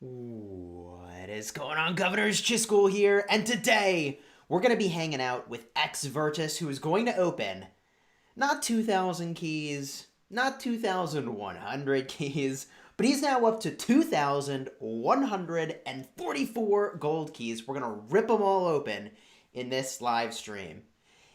What is going on, Governors? Chisgule here, and today we're going to be hanging out with X Virtus, who is going to open not 2,000 keys, not 2,100 keys, but he's now up to 2,144 gold keys. We're going to rip them all open in this live stream.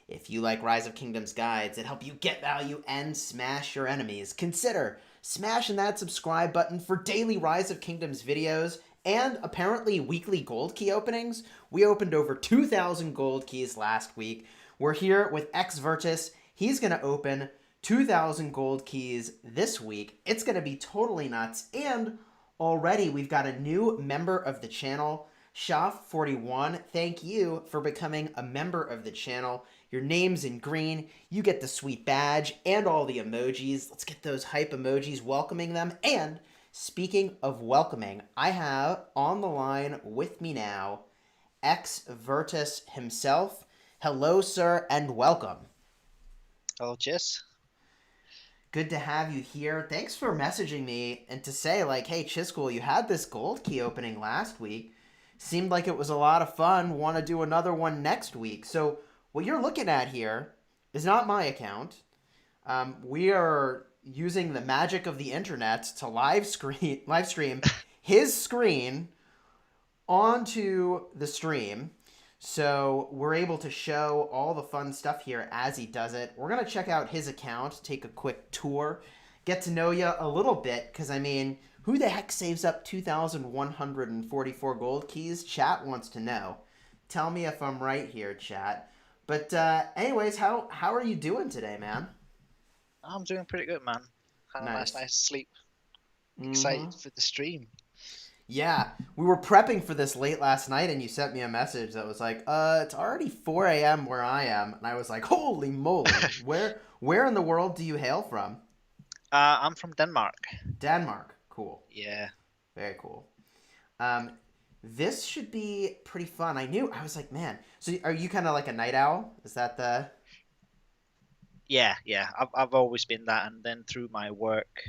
If you like Rise of Kingdoms guides that help you get value and smash your enemies, consider smashing that subscribe button for daily Rise of Kingdoms videos and apparently weekly gold key openings. We opened over 2,000 gold keys last week. We're here with X Virtus. He's going to open 2,000 gold keys this week. It's going to be totally nuts. And already we've got a new member of the channel, Shaf41. Thank you for becoming a member of the channel. Your name's in green. You get the sweet badge and all the emojis. Let's get those hype emojis welcoming them. And speaking of welcoming, I have on the line with me now X Virtus himself. Hello, sir, and welcome. Hello, Jess. Good to have you here. Thanks for messaging me and to say, like, hey, Chisgule, you had this gold key opening last week. Seemed like it was a lot of fun. Want to do another one next week. So what you're looking at here is not my account. We are using the magic of the internet to live stream his screen onto the stream. So we're able to show all the fun stuff here as he does it. We're going to check out his account, take a quick tour, get to know you a little bit, because, I mean, who the heck saves up 2,144 gold keys? Chat wants to know. Tell me if I'm right here, chat. But anyways, how are you doing today, man? I'm doing pretty good, man. Had a nice Nice. night's sleep. Mm-hmm. Excited for the stream. Yeah, we were prepping for this late last night, and you sent me a message that was like, it's already 4 a.m. where I am," and I was like, "Holy moly! Where in the world do you hail from?" I'm from Denmark. Denmark. Cool. Yeah, Very cool. Um, this should be pretty fun. I was like, man. So are you kind of like a night owl? Is that the yeah. I've always been that, and then through my work,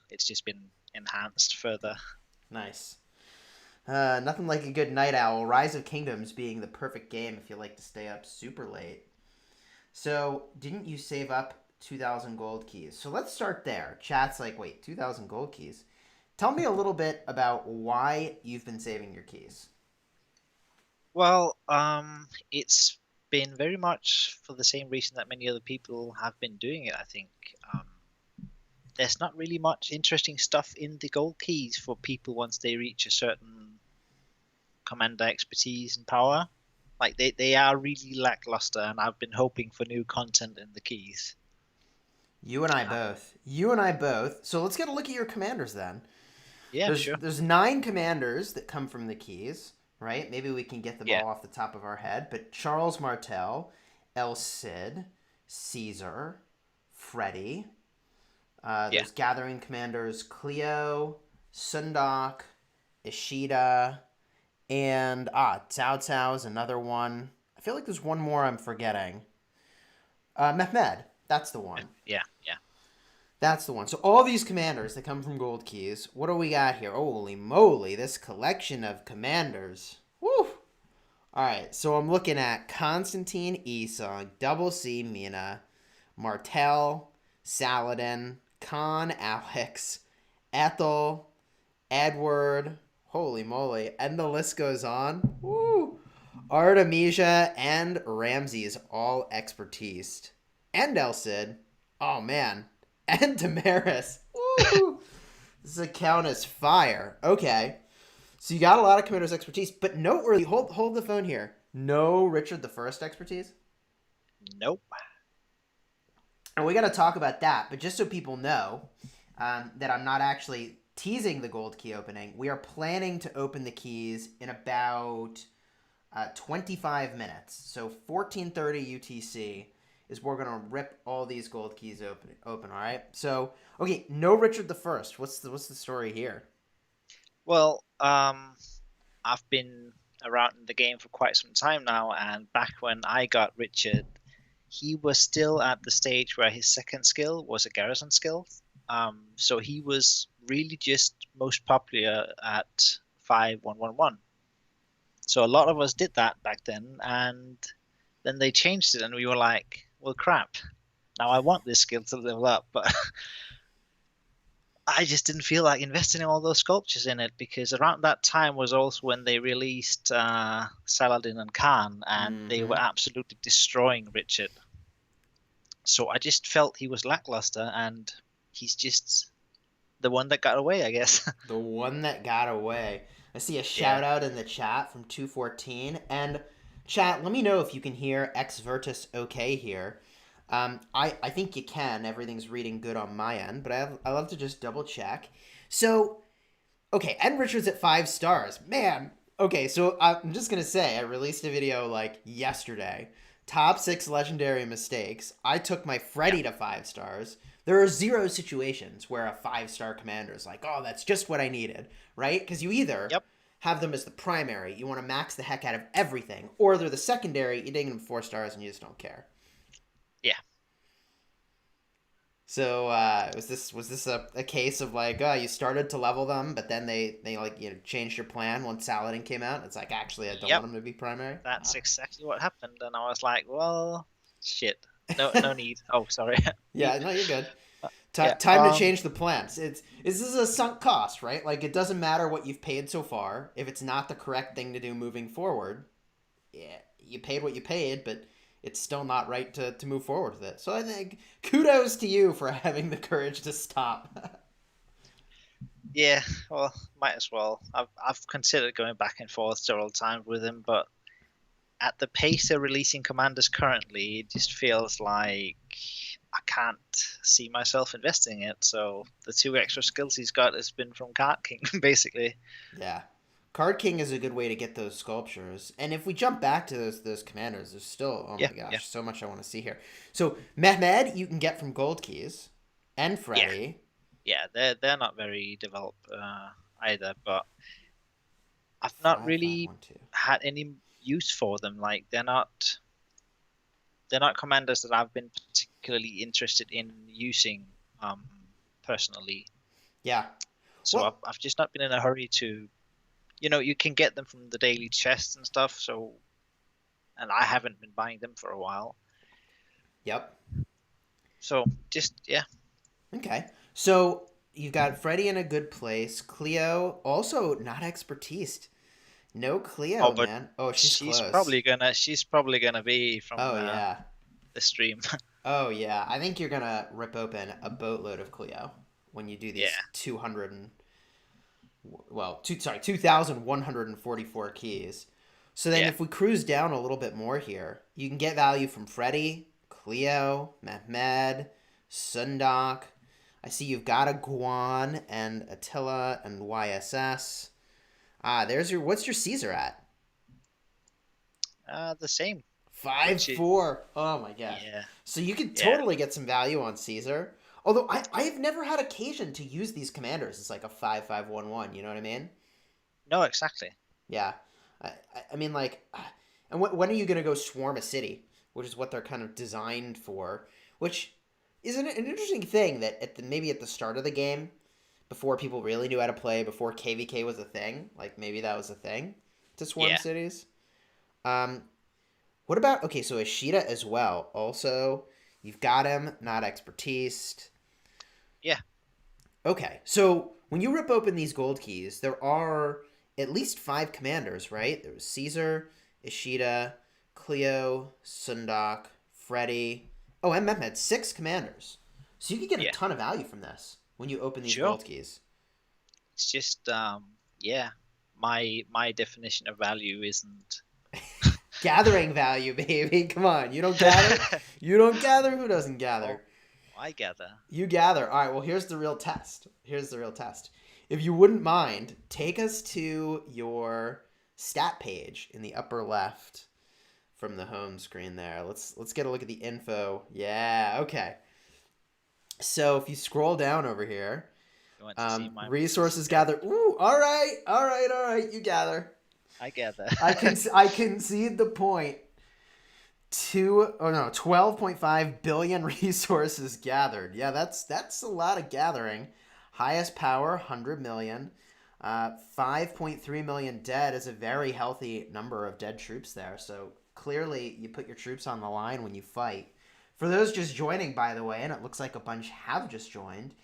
it's just been enhanced further. nice? Nothing like a good night owl. Rise of Kingdoms being the perfect game if you like to stay up super late. So, didn't you save up 2,000 gold keys? So let's start there. Chat's like, wait, 2,000 gold keys? Tell me a little bit about why you've been saving your keys. Well, it's been very much for the same reason that many other people have been doing it. I think um, there's not really much interesting stuff in the gold keys for people once they reach a certain commander expertise and power. Like they are really lackluster, and I've been hoping for new content in the keys. You and I Uh, both. You and I both. So let's get a look at your commanders then. yeah, There's sure. there's 9 commanders that come from the keys, right? Maybe we can get them Yeah, all off the top of our head. But Charles Martel, El Cid, Caesar, Freddy. yeah, There's gathering commanders Cleo, Sundok, Ishida, and Cao Cao is another one. I feel like there's one more I'm forgetting. Mehmed, that's the one. yeah. That's the one. So all these commanders that come from gold keys. What do we got here? Holy moly, this collection of commanders. Woo! All right, so I'm looking at Constantine Esong, Double C Mina, Martel, Saladin, Khan Alex, Ethel, Edward. Holy moly, and the list goes on. Woo! Artemisia and Ramses, all expertise. And El Cid. Oh man. And Damaris. Woo! This account is fire. Okay. So you got a lot of commander's expertise, but noteworthy. Hold the phone here. No Richard the First expertise. Nope. And we got to talk about that. But just so people know that I'm not actually teasing the gold key opening, we are planning to open the keys in about 25 minutes. So 14:30 UTC is we're gonna rip all these gold keys open. All right. So okay, no Richard the First. What's the story here? Well, I've been around in the game for quite some time now, and back when I got Richard, he was still at the stage where his second skill was a garrison skill. So he was really just most popular at 5-1-1-1. So a lot of us did that back then, and then they changed it, and we were like, well, crap. Now I want this skill to level up, but I just didn't feel like investing in all those sculptures in it because around that time was also when they released Saladin and Khan, and they were absolutely destroying Richard. So I just felt he was lackluster, and he's just the one that got away, I guess. The one that got away. I see a shout out in the chat from 214. And chat, let me know if you can hear X Virtus okay here. I think you can. Everything's reading good on my end, but I love to just double check. So, okay, Ed Richards at 5 stars. Man, okay, so I'm just going to say, I released a video like yesterday. Top 6 legendary mistakes. I took my Freddy to 5 stars. There are 0 situations where a 5-star commander is like, oh, that's just what I needed, right? Because you either have them as the primary, you want to max the heck out of everything, or they're the secondary, you dig them 4 stars and you just don't care. Yeah. So was this a case of like, oh, you started to level them, but then they like, you know, changed your plan once Saladin came out? It's like, actually, I don't want them to be primary. That's exactly what happened, and I was like, well, shit. No need. Oh, sorry. Yeah, no, you're good. Yeah, Time to change the plans. This is a sunk cost, right? Like, it doesn't matter what you've paid so far. If it's not the correct thing to do moving forward, yeah, you paid what you paid, but it's still not right to move forward with it. So I think kudos to you for having the courage to stop. Yeah, well, might as well. I've considered going back and forth several times with him, but at the pace they're releasing commanders currently, it just feels like I can't see myself investing in it. So the 2 extra skills he's got has been from Card King, basically. Yeah. Card King is a good way to get those sculptures. And if we jump back to those commanders, there's still, oh my gosh, so much I want to see here. So Mehmed, you can get from Gold Keys, and Freddy. Yeah, they're not very developed either, but I've not really had any use for them. Like they're not commanders that I've been particularly interested in using personally. Yeah. So well, I've just not been in a hurry to, you know, you can get them from the daily chests and stuff. So, and I haven't been buying them for a while. Yep. So just Okay. So you've got Freddy in a good place. Cleo also not expertise. No Cleo, man. Oh, she's close. She's probably gonna be from the stream. Oh yeah, I think you're gonna rip open a boatload of Cleo when you do these 2,144 keys. So then if we cruise down a little bit more here, you can get value from Freddy, Cleo, Mehmed, Sundok. I see you've got a Guan and Attila and YSS. What's your Caesar at? The same. 5-4. Oh my god. Yeah. So you could totally get some value on Caesar. Although I've never had occasion to use these commanders. It's like a 5-5-1-1. You know what I mean? No, exactly. Yeah. I mean, like, and when are you going to go swarm a city? Which is what they're kind of designed for. Which is an interesting thing that maybe at the start of the game, before people really knew how to play, before KVK was a thing, like maybe that was a thing to swarm cities. What about, okay, so Ishida as well. Also, you've got him, not expertise. Yeah. Okay, so when you rip open these gold keys, there are at least 5 commanders, right? There was Caesar, Ishida, Cleo, Sundok, Freddy. Oh, and Mehmed, 6 commanders. So you can get a ton of value from this when you open these gold keys. It's just, my definition of value isn't... Gathering value, baby. Come on. You don't gather? You don't gather? Who doesn't gather? Oh, I gather. You gather. All right, well, here's the real test. If you wouldn't mind, take us to your stat page in the upper left from the home screen there. Let's get a look at the info. Yeah, okay. So if you scroll down over here, resources gather. Ooh, all right. You gather. I gather. I concede the point. 12.5 billion resources gathered. Yeah, that's a lot of gathering. Highest power, 100 million. 5.3 million dead is a very healthy number of dead troops there. So clearly, you put your troops on the line when you fight. For those just joining, by the way, and it looks like a bunch have just joined,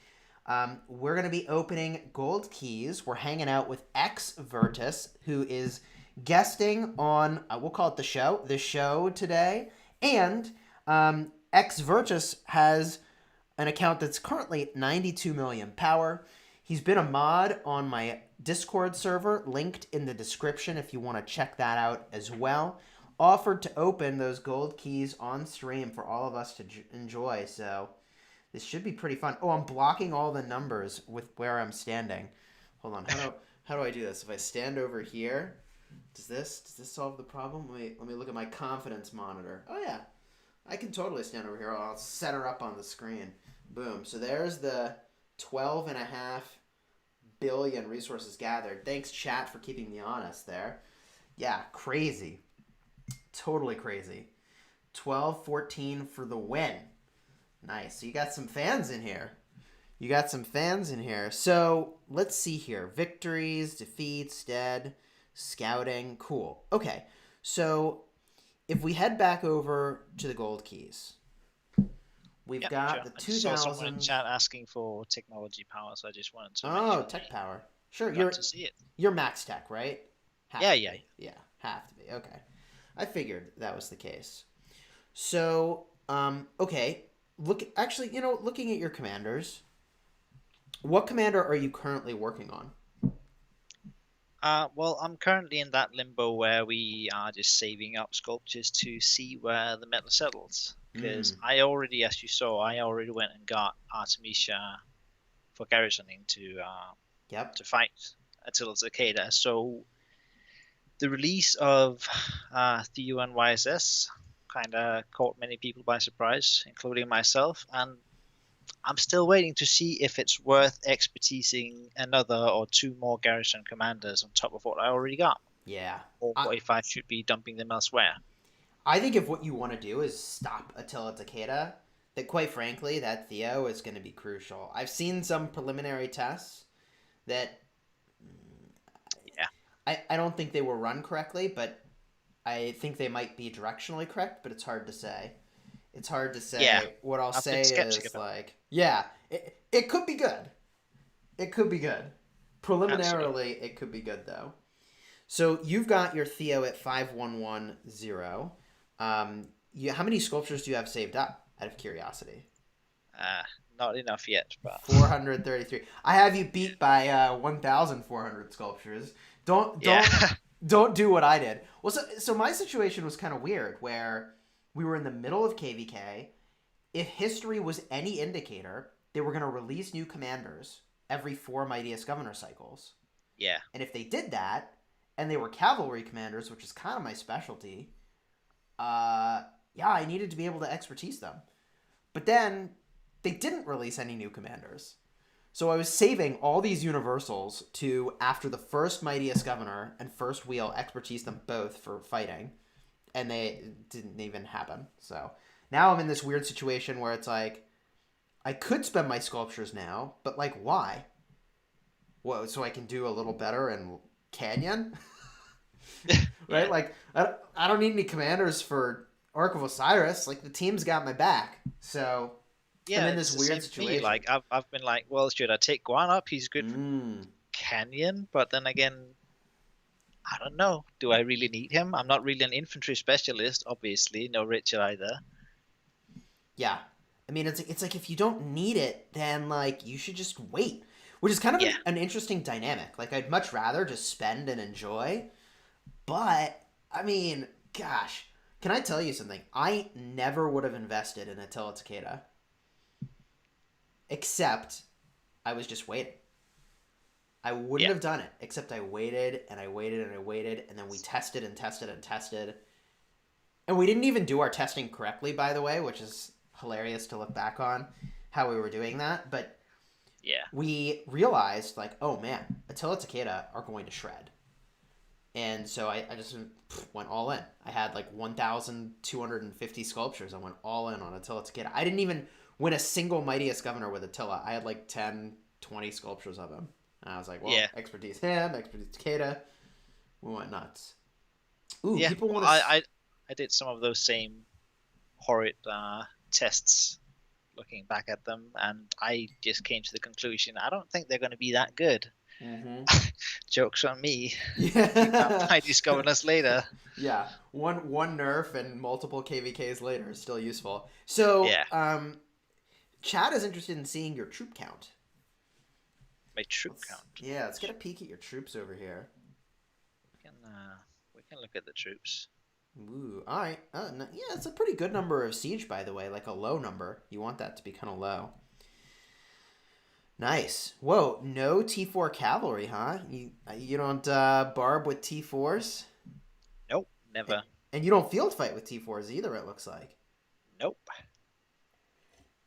we're going to be opening gold keys. We're hanging out with X Virtus, who is guesting on, we'll call it the show today. And X Virtus has an account that's currently 92 million power. He's been a mod on my Discord server, linked in the description if you want to check that out as well. Offered to open those gold keys on stream for all of us to enjoy, so this should be pretty fun. Oh, I'm blocking all the numbers with where I'm standing. Hold on, how do I do this? If I stand over here, does this solve the problem? Let me look at my confidence monitor. Oh yeah, I can totally stand over here. I'll set her up on the screen. Boom. So there's the 12.5 billion resources gathered. Thanks, chat, for keeping me honest there. Yeah, crazy. Totally crazy. 12-14 for the win. Nice. So you got some fans in here. So let's see here. Victories, defeats, dead, scouting. Cool. Okay. So if we head back over to the gold keys, we've got sure. the I just saw 2000. someone in chat asking for technology power, so I just wanted to Oh, tech power. Sure. got to see it. You're max tech, right? Yeah. Yeah, have to be. Okay. I figured that was the case. So, okay. Looking at your commanders, what commander are you currently working on? Well, I'm currently in that limbo where we are just saving up sculptures to see where the metal settles. Because I already, as you saw, went and got Artemisia for garrisoning to fight Attila's Arcada. So the release of the UNYSS kind of caught many people by surprise, including myself, and I'm still waiting to see if it's worth expertising another or two more garrison commanders on top of what I already got. Yeah. Or if I should be dumping them elsewhere. I think if what you want to do is stop Attila Takeda, that quite frankly, that Theo is going to be crucial. I've seen some preliminary tests that I don't think they were run correctly, but I think they might be directionally correct, but it's hard to say. Yeah, What I'll say is like, it could be good. Preliminarily, Absolutely. It could be good though. So you've got your Theo at 5110. How many sculptures do you have saved up? Out of curiosity. Not enough yet, but 433. I have you beat by 1,400 sculptures. Don't do what I did. Well, so my situation was kind of weird, where we were in the middle of KVK. If history was any indicator, they were going to release new commanders every 4 Mightiest Governor cycles. Yeah. And if they did that, and they were cavalry commanders, which is kind of my specialty, I needed to be able to expertise them. But then they didn't release any new commanders. So I was saving all these universals to, after the first Mightiest Governor and first wheel, expertise them both for fighting. And they didn't even happen. So now I'm in this weird situation where it's like, I could spend my sculptures now, but like, why? Well, so I can do a little better in Canyon? Right? Yeah. Like, I don't need any commanders for Ark of Osiris. Like, the team's got my back. So yeah, I'm in this weird situation. Like, I've been like, well, should I take Guan up? He's good for Canyon, but then again, I don't know. Do I really need him? I'm not really an infantry specialist, obviously. No Richard either. Yeah. I mean, it's like if you don't need it, then like you should just wait. Which is kind of an interesting dynamic. Like, I'd much rather just spend and enjoy. But, I mean, gosh. Can I tell you something? I never would have invested in Attila Takeda. Except I was just waiting. I wouldn't have done it, except I waited and I waited and I waited, and then we tested and tested and tested. And we didn't even do our testing correctly, by the way, which is hilarious to look back on how we were doing that. But we realized, like, oh man, Attila Takeda are going to shred. And so I just went all in. I had like 1,250 sculptures. I went all in on Attila Takeda. I didn't even win a single Mightiest Governor with Attila. I had like 10, 20 sculptures of him. And I was like, well, Yeah, expertise him, expertise Takeda. We went nuts. Ooh, yeah. people Well, want to. I did some of those same horrid tests looking back at them, and I just came to the conclusion I don't think they're going to be that good. Mm-hmm. Joke's on me. Yeah. I discovered us later. Yeah. One nerf and multiple KVKs later is still useful. So, Yeah, Chad is interested in seeing your troop count. my troop count. Let's get a peek at your troops over here. We can look at the troops. Ooh, all right. Yeah, it's a pretty good number of siege, by the way. Like a low number. You want that to be kind of low. Nice. Whoa, no T4 cavalry, huh? You don't barb with T4s, Nope, never. and you don't field fight with T4s either. It looks like. Nope.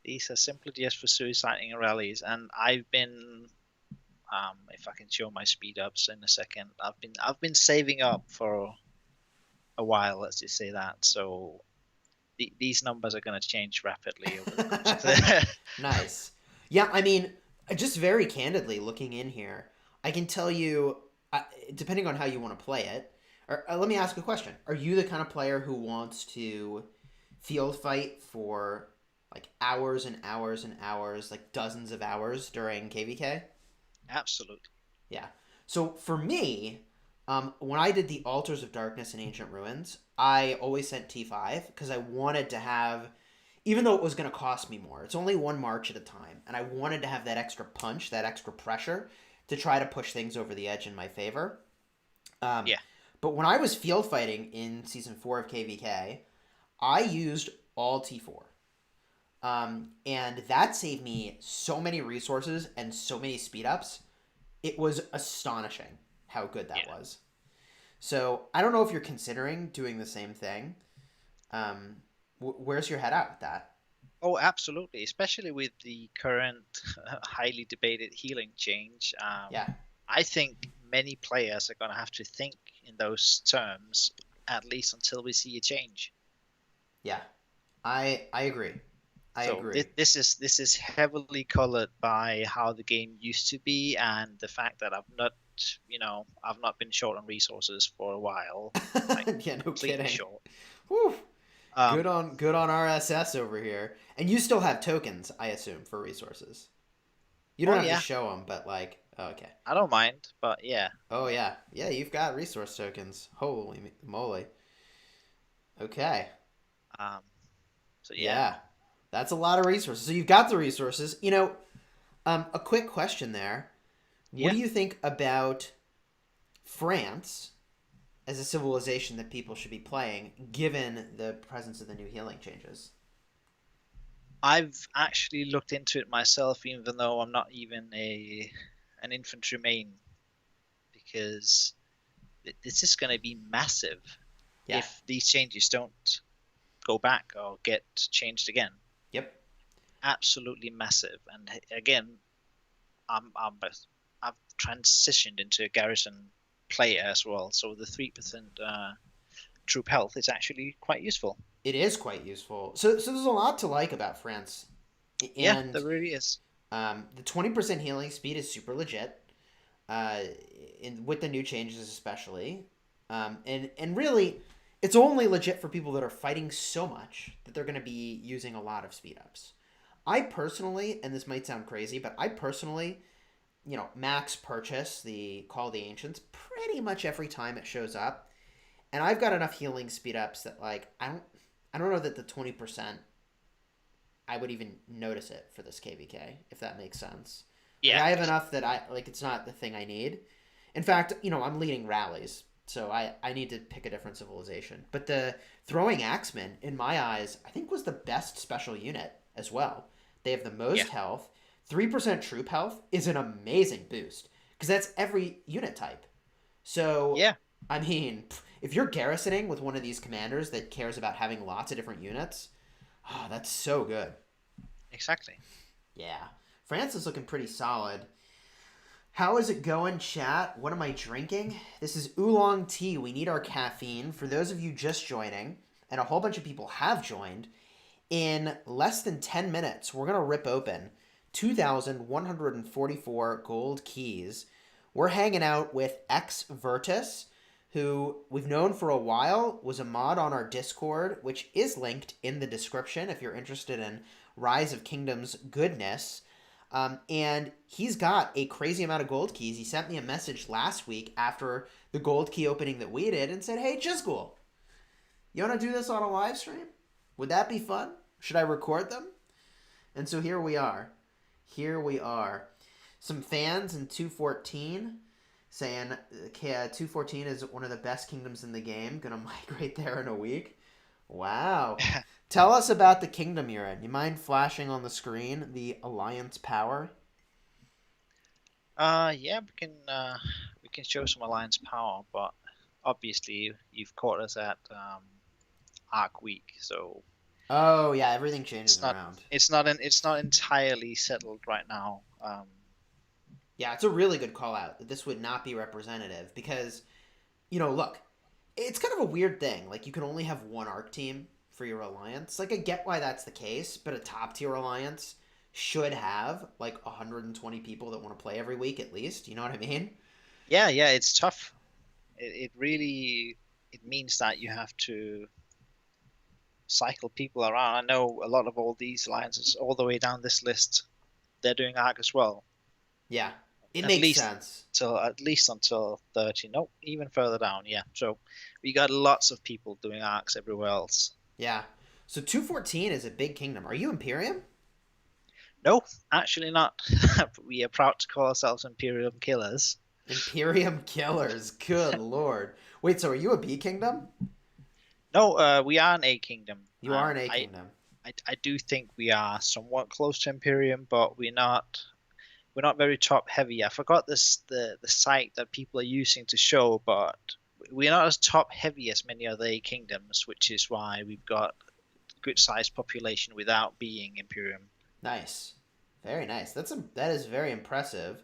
These are simply just for suiciding rallies, and I've been if I can show my speed ups in a second. I've been saving up for a while. Let's just say that. So these numbers are going to change rapidly over the course of the. Nice. Yeah, I mean, just very candidly looking in here, I can tell you, depending on how you want to play it, or let me ask a question. Are you the kind of player who wants to field fight for like hours and hours and hours, like dozens of hours during KVK? Absolutely. Yeah. So for me, when I did the Altars of Darkness and Ancient Ruins, I always sent T5 because I wanted to have, even though it was going to cost me more, it's only one march at a time, and I wanted to have that extra punch, that extra pressure to try to push things over the edge in my favor. Um, Yeah. but when I was field fighting in season 4 of KVK, I used all T4. And that saved me so many resources and so many speed ups. It was astonishing how good that Yeah. was. So I don't know if you're considering doing the same thing. Where's your head at with that? Oh, absolutely. Especially with the current highly debated healing change. Yeah, I think many players are going to have to think in those terms at least until we see a change. yeah, I agree. I So agree. this is heavily colored by how the game used to be and the fact that I've not been short on resources for a while, like Yeah, no completely kidding. short. Whew. Um, Good on RSS over here. And you still have tokens, I assume, for resources. You don't oh have to yeah, show them, but like, oh, okay. I don't mind, but yeah, Oh yeah, yeah. You've got resource tokens. Holy moly. Okay. um, so yeah, Yeah, that's a lot of resources. So you've got the resources. A quick question there. What yeah. do you think about France as a civilization that people should be playing, given the presence of the new healing changes? I've actually looked into it myself, even though I'm not even an infantry main, because this is going to be massive Yeah. if these changes don't go back or get changed again. Yep. Absolutely massive. And again, I've transitioned into a garrison player as well, so the 3% troop health is actually quite useful. It is quite useful. So there's a lot to like about France, Yeah, and there really is. the 20% healing speed is super legit. Uh, with the new changes especially, and really, it's only legit for people that are fighting so much that they're going to be using a lot of speed ups. I personally, and this might sound crazy, but I personally, max purchase the Call of the Ancients pretty much every time it shows up, and I've got enough healing speed ups that like I don't know that the 20% I would even notice it for this KVK if that makes sense. Like Yeah, I have enough that I like it's not the thing I need. In fact, I'm leading rallies, so I need to pick a different civilization. But the throwing axemen, in my eyes, I think was the best special unit as well. They have the yeah, most health. 3% troop health is an amazing boost because that's every unit type. So, yeah, I mean, if you're garrisoning with one of these commanders that cares about having lots of different units, oh, that's so good. exactly. Yeah. France is looking pretty solid. How is it going, chat? What am I drinking? This is oolong tea. We need our caffeine. For those of you just joining, and a whole bunch of people have joined, in less than 10 minutes, we're going to rip open 2,144 gold keys. We're hanging out with X Virtus, who we've known for a while, was a mod on our Discord, which is linked in the description if you're interested in Rise of Kingdoms goodness. And he's got a crazy amount of gold keys. He sent me a message last week after the gold key opening that we did and said, "Hey, Chisgule, you want to do this on a live stream? Would that be fun? Should I record them?" And so here we are. Here we are. Some fans in 214 saying 214 is one of the best kingdoms in the game. Gonna migrate there in a week. Wow. Tell us about the kingdom you're in. You mind flashing on the screen the alliance power? Yeah, we can show some alliance power, but obviously you've caught us at Arc Week, so Oh yeah, everything changes it's not around. it's not entirely settled right now. Yeah, it's a really good call out that this would not be representative because, look, it's kind of a weird thing. Like, you can only have one arc team for your alliance. Like, I get why that's the case, but a top tier alliance should have like 120 people that want to play every week at least. You know what I mean? Yeah, yeah, it's tough. It really it means that you have to cycle people around. I know a lot of all these alliances all the way down this list, they're doing Arc as well. Yeah, it At makes least sense. at least until 30. Nope, even further down. Yeah. So we got lots of people doing arcs everywhere else. Yeah. So 214 is a big kingdom. Are you Imperium? No, actually not. We are proud to call ourselves Imperium Killers. Imperium killers. Good lord. Wait, so are you a B kingdom? No, we are an A kingdom, You are and an A kingdom. I do think we are somewhat close to Imperium, but we're not very top heavy. I forgot the site that people are using to show, but we're not as top heavy as many other A kingdoms, which is why we've got good sized population without being Imperium. Nice. Very nice. That is very impressive.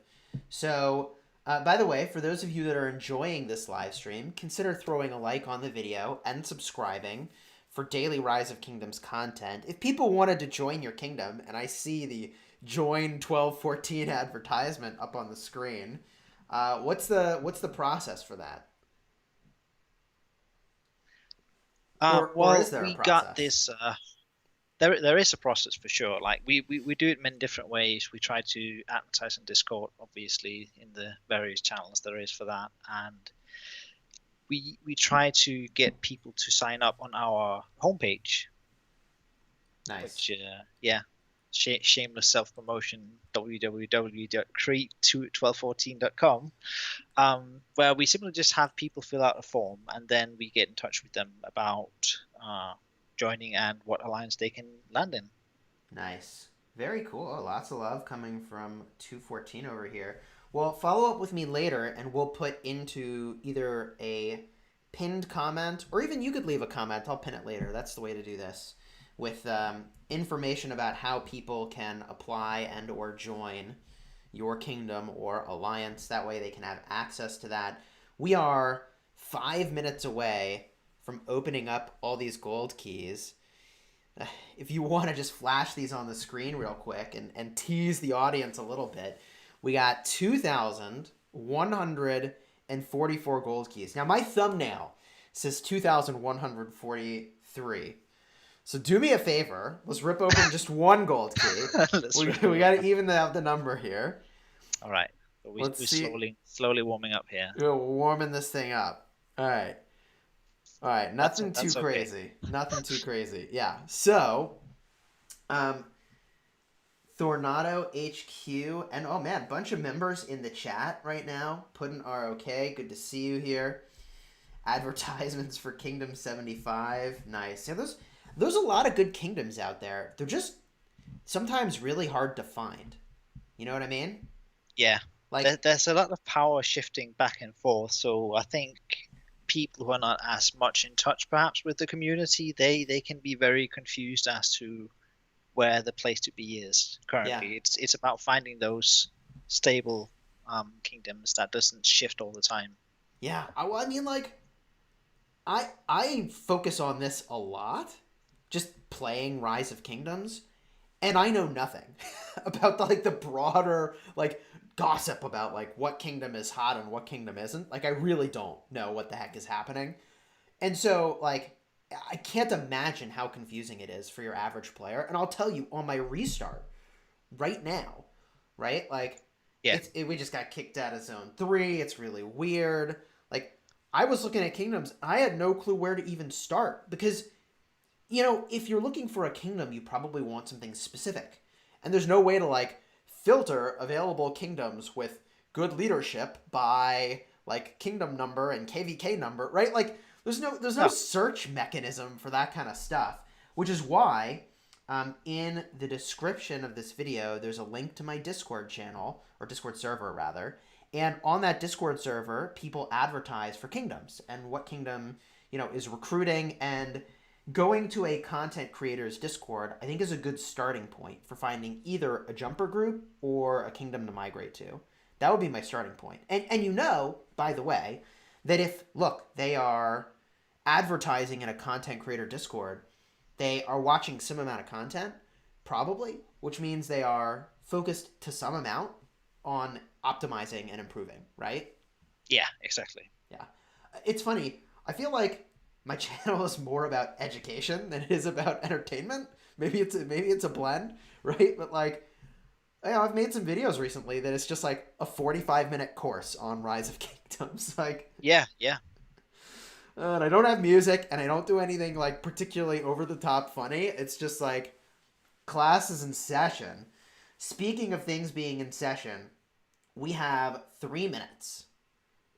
So, by the way, for those of you that are enjoying this live stream, consider throwing a like on the video and subscribing for daily Rise of Kingdoms content. If people wanted to join your kingdom, and I see the join 1214 advertisement up on the screen, what's the process for that? Or is Well, there a we got process? this. There is a process for sure. Like we do it many different ways. We try to advertise on Discord, obviously, in the various channels there is for that, and we try to get people to sign up on our homepage, Nice. which yeah, shameless self promotion www.create1214.com, where we simply just have people fill out a form and then we get in touch with them about joining and what alliance they can land in. Nice. Very cool. Oh, lots of love coming from 214 over here. Well, follow up with me later and we'll put into either a pinned comment or even you could leave a comment. I'll pin it later. That's the way to do this with information about how people can apply and or join your kingdom or alliance. That way they can have access to that. We are 5 minutes away from opening up all these gold keys. If you want to just flash these on the screen real quick and tease the audience a little bit, we got 2,144 gold keys. Now, my thumbnail says 2,143. So do me a favor. Let's rip open just one gold key. We got to even out the number here. All right. Let's We're see. slowly warming up here. We're warming this thing up. All right. All right. Nothing too That's okay. crazy. Nothing too crazy. Yeah. So, um, Thornado HQ, and oh man, bunch of members in the chat right now. Puddin' are okay. Good to see you here. Advertisements for Kingdom 75. Nice. Yeah, there's a lot of good kingdoms out there. They're just sometimes really hard to find. You know what I mean? Yeah. Like, There's a lot of power shifting back and forth, so I think people who are not as much in touch perhaps with the community, they can be very confused as to where the place to be is yeah. currently. It's about finding those stable kingdoms that doesn't shift all the time. Yeah. Well, I mean, like, I focus on this a lot, just playing Rise of Kingdoms, and I know nothing about the broader gossip about what kingdom is hot and what kingdom isn't. I really don't know what the heck is happening. And so I can't imagine how confusing it is for your average player. And I'll tell you on my restart right now, right? Yeah. We just got kicked out of zone 3. It's really weird. I was looking at kingdoms, I had no clue where to even start because if you're looking for a kingdom, you probably want something specific. And there's no way to filter available kingdoms with good leadership by kingdom number and KVK number, right? There's no No. search mechanism for that kind of stuff, which is why in the description of this video, there's a link to my Discord channel, or Discord server rather. And on that Discord server, people advertise for kingdoms and what kingdom, is recruiting. And going to a content creator's Discord, I think, is a good starting point for finding either a jumper group or a kingdom to migrate to. That would be my starting point. And by the way, that if, look, they are advertising in a content creator Discord, they are watching some amount of content, probably, which means they are focused to some amount on optimizing and improving, right? Yeah, exactly. Yeah. It's funny. I feel like my channel is more about education than it is about entertainment. Maybe it's a blend, right? But I've made some videos recently that it's just a 45-minute course on Rise of Kingdoms. Yeah, yeah. And I don't have music and I don't do anything particularly over the top funny. It's just class is in session. Speaking of things being in session, we have 3 minutes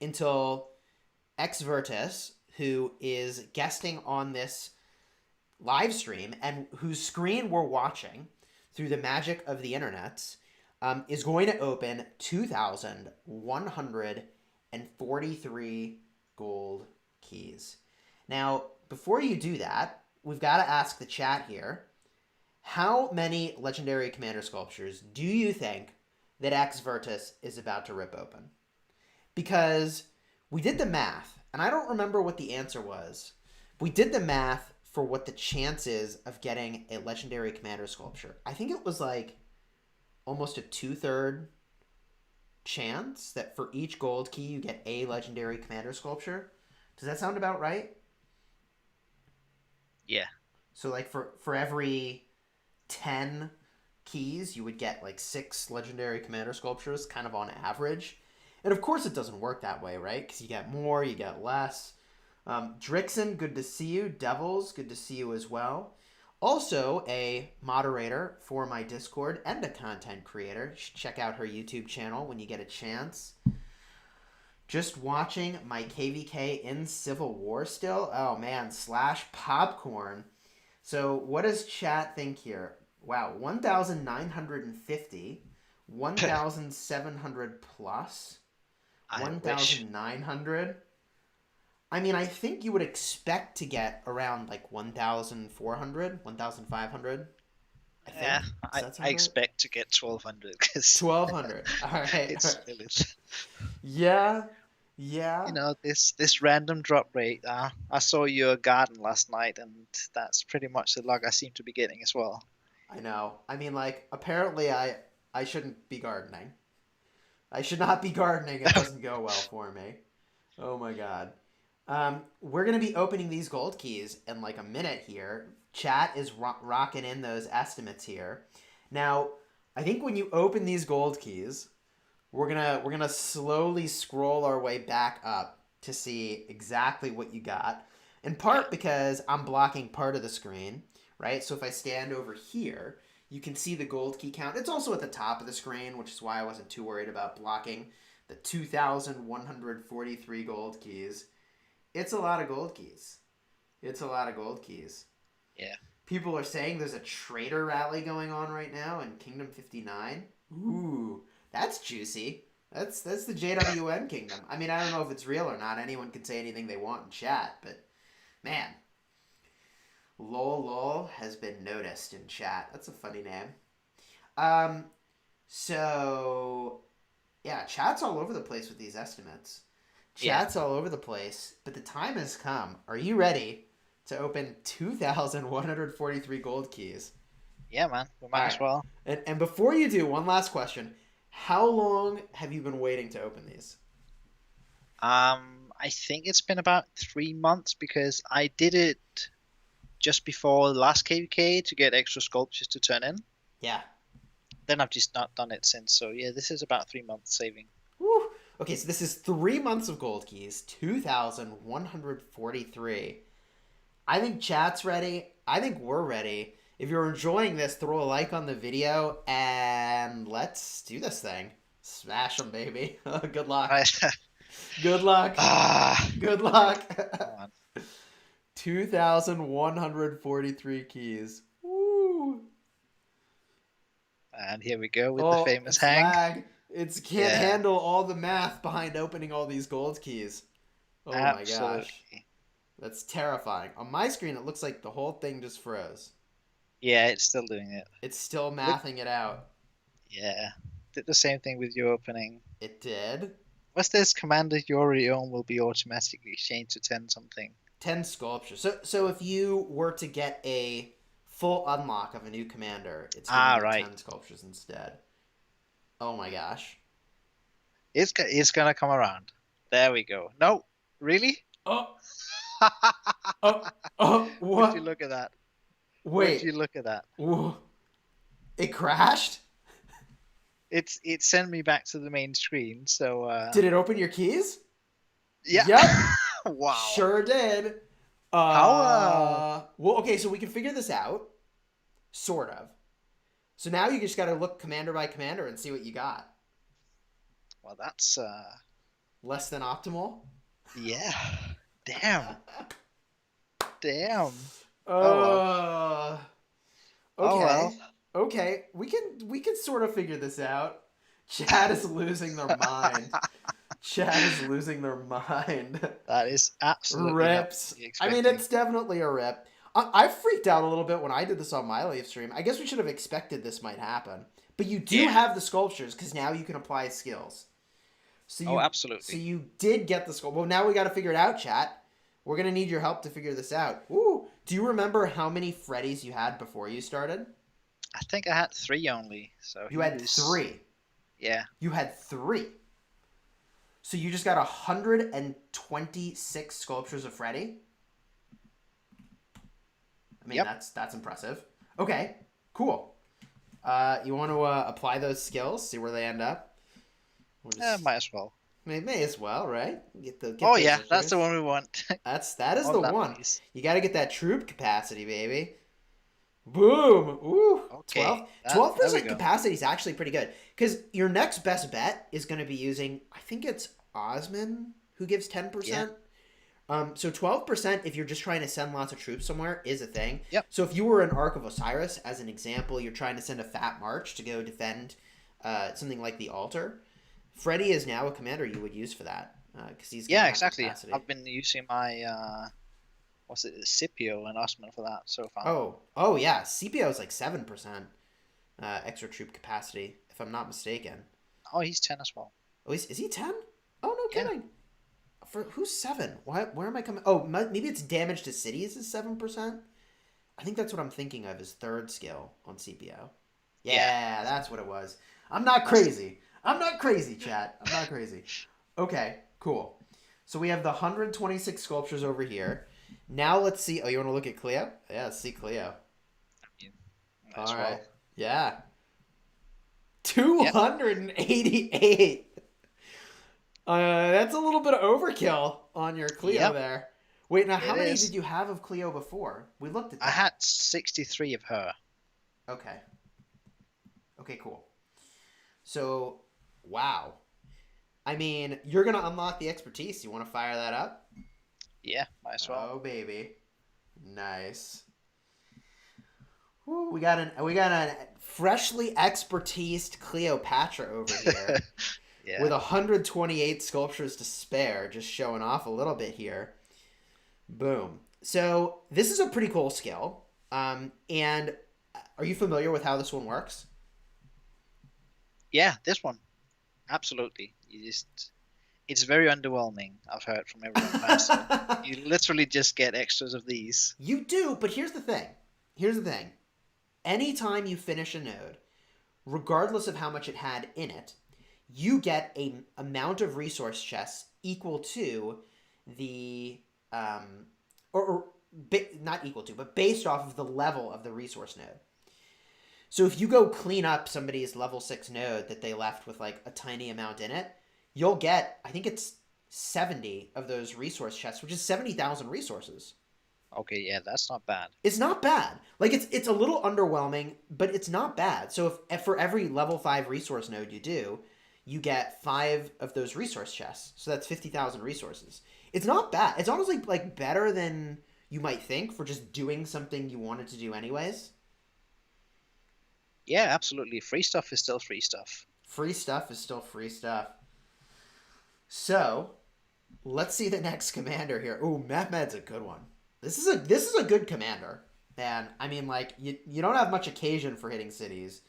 until Ex Virtus, who is guesting on this live stream and whose screen we're watching through the magic of the internet, is going to open 2,143 gold keys. Now, before you do that, we've got to ask the chat here, how many legendary commander sculptures do you think that Ex Virtus is about to rip open? Because we did the math, and I don't remember what the answer was. We did the math for what the chance is of getting a legendary commander sculpture. I think it was almost a 2/3 chance that for each gold key you get a legendary commander sculpture. Does that sound about right? Yeah. So for every 10 keys, you would get 6 legendary commander sculptures, kind of on average. And of course it doesn't work that way, right? Because you get more, you get less. Drixon, good to see you. Devils, good to see you as well. Also a moderator for my Discord and a content creator. You should check out her YouTube channel when you get a chance. Just watching my KVK in Civil War still? Oh man, /popcorn. So what does chat think here? Wow, 1,950, 1,700 plus, I wish. 1,900. I mean, I think you would expect to get around 1,400, 1,500. I think. Yeah, Does I, that sound I right? expect to get 1,200 because 1,200. All right. it's Lilith. Yeah. Yeah. This random drop rate. I saw your garden last night, and that's pretty much the luck I seem to be getting as well. I know. I mean, apparently I shouldn't be gardening. I should not be gardening. It doesn't go well for me. Oh my god. We're going to be opening these gold keys in a minute here. Chat is rocking in those estimates here. Now, I think when you open these gold keys, we're gonna slowly scroll our way back up to see exactly what you got. In part because I'm blocking part of the screen, right? So if I stand over here, you can see the gold key count. It's also at the top of the screen, which is why I wasn't too worried about blocking the 2,143 gold keys. It's a lot of gold keys. It's a lot of gold keys. Yeah. People are saying there's a trader rally going on right now in Kingdom 59. Ooh, that's juicy. That's the JWM Kingdom. I mean, I don't know if it's real or not. Anyone can say anything they want in chat, but man, lol has been noticed in chat. That's a funny name. So yeah, chat's all over the place with these estimates. Chat's all over the place, but the time has come. Are you ready to open 2,143 gold keys? Yeah, man. We All might as right. well. And before you do, one last question. How long have you been waiting to open these? I think it's been about 3 months because I did it just before the last KVK to get extra sculptures to turn in. Yeah. Then I've just not done it since. So yeah, this is about 3 months saving. Woo. Okay, so this is 3 months of gold keys, 2,143. I think chat's ready. I think we're ready. If you're enjoying this, throw a like on the video and let's do this thing. Smash them, baby. Good luck. Right. Good luck. Ah, Good luck. come on. 2,143 keys. Woo. And here we go with the Oh, famous it's hang. lag. It can't Yeah, handle all the math behind opening all these gold keys. Oh my gosh. absolutely. That's terrifying. On my screen, it looks like the whole thing just froze. Yeah, it's still doing it. It's still Look, mathing it out. yeah. Did the same thing with your opening. It did. What's this? Commander your own will be automatically changed to 10 something. 10 sculptures. So if you were to get a full unlock of a new commander, it's giving Ah, you right. 10 sculptures instead. Oh my gosh. It's gonna come around. There we go. No, really? Oh, oh, oh, Would you what? look at that? Would you Wait. look at that? Whoa. It crashed? It sent me back to the main screen. So Did it open your keys? yeah. Yep. Wow. Sure did. How Well, okay, so we can figure this out. Sort of. So now you just got to look commander by commander and see what you got. well that's Less than optimal? yeah. Damn. Damn. Oh well. Uh, Oh well. okay. Okay. We can sort of figure this out. Chad is losing their mind. Chad is losing their mind. That is absolutely not Rips. to be I mean, expecting. it's definitely a rip. I freaked out a little bit when I did this on my live stream. I guess we should have expected this might happen. But you do Yeah. have the sculptures because now you can apply skills. So Oh, so absolutely. you did get the sculpt. Well, now we got to figure it out, chat. We're gonna need your help to figure this out. Ooh, do you remember how many Freddies you had before you started? I think I had three only. So You he had was three. yeah. You had three. So you just got 126 sculptures of Freddy. I mean, Yep. that's impressive. Okay, cool. You want to apply those skills, see where they end up? We'll just Might as well. may as well, right? Get Oh those yeah, that's victories. the one we want. That is the On that, one. please. You got to get that troop capacity, baby. Boom! Ooh, Okay. 12 There we percent go. capacity is actually pretty good because your next best bet is going to be using. I think it's Osman who gives 10%. So 12%, if you're just trying to send lots of troops somewhere, is a thing. Yep. So if you were in Ark of Osiris, as an example, you're trying to send a fat march to go defend something like the altar. Freddy is now a commander you would use for that because he's gonna Yeah, have exactly. capacity. I've been using my what's it, Scipio and Osman for that so far. Oh yeah, CPO is like 7% extra troop capacity, if I'm not mistaken. Oh, he's 10 as well. Oh, is he 10? Oh, no Yeah. kidding. For who's 7? Where am I coming? Oh, maybe it's damage to cities is 7%. I think that's what I'm thinking of is third skill on CPO. Yeah, Yeah. that's what it was. I'm not crazy. I'm not crazy, chat. I'm not crazy. Okay, cool. So we have the 126 sculptures over here. Now let's see. Oh, you want to look at Cleo? Yeah, let's see Cleo. I mean, might All as right. well. Yeah. Yep. 288. That's a little bit of overkill on your Cleo Yep. there. Wait, now how It many is. did you have of Cleo before? We looked at I that. had 63 of her. Okay. Okay, cool. So, wow. I mean, you're gonna unlock the expertise. You want to fire that up? Yeah, might as well. Oh, baby. Nice. Woo, we got a freshly expertised Cleopatra over here. Yeah. With 128 sculptures to spare, just showing off a little bit here. Boom. So this is a pretty cool skill. And are you familiar with how this one works? Yeah, this one. Absolutely. It's very underwhelming, I've heard from everyone else. You literally just get extras of these. You do, but here's the thing. Here's the thing. Anytime you finish a node, regardless of how much it had in it, you get a amount of resource chests equal to the or not equal to, but based off of the level of the resource node. So if you go clean up somebody's level 6 node that they left with like a tiny amount in it, you'll get, I think it's 70 of those resource chests, which is 70,000 resources. Okay, yeah, that's not bad. It's not bad. Like it's a little underwhelming, but it's not bad. So if for every level 5 resource node you do, you get 5 of those resource chests. So that's 50,000 resources. It's not bad. It's honestly like better than you might think for just doing something you wanted to do anyways. Yeah, absolutely. Free stuff is still free stuff. Free stuff is still free stuff. So, let's see the next commander here. Ooh, Mehmed's a good one. This is a good commander. And I mean, like you don't have much occasion for hitting cities,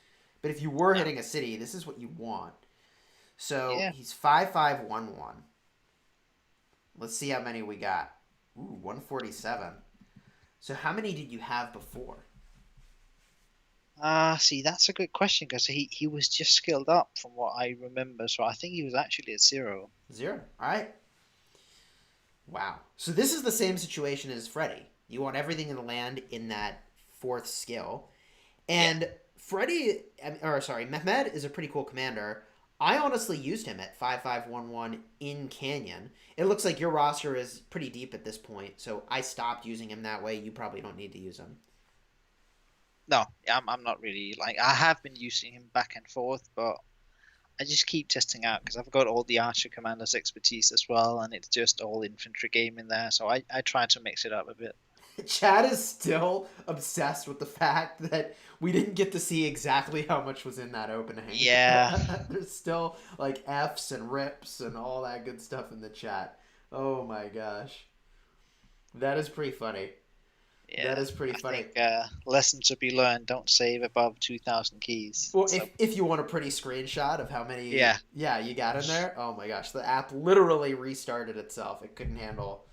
but if you were No. hitting a city, this is what you want. So Yeah. he's 5511. Let's see how many we got. Ooh, 147. So how many did you have before? See, that's a good question because he was just skilled up from what I remember. So I think he was actually at 0. 0. All right. Wow. So this is the same situation as Freddy. You want everything in the land in that 4th skill. Yeah. And Freddy, or sorry, Mehmed is a pretty cool commander. I honestly used him at 5511 in Canyon. It looks like your roster is pretty deep at this point, so I stopped using him that way. You probably don't need to use him. No, I'm not really like I have been using him back and forth, but I just keep testing out because I've got all the Archer Commander's expertise as well, and it's just all infantry game in there. So I try to mix it up a bit. Chad is still obsessed with the fact that we didn't get to see exactly how much was in that opening. Yeah, There's still like Fs and rips and all that good stuff in the chat. Oh my gosh. That is pretty funny. That yeah. is pretty I funny. think lesson to be learned: don't save above 2,000 keys. Well, So if you want a pretty screenshot of how many, yeah, yeah, you got in there. Oh my gosh, the app literally restarted itself. It couldn't handle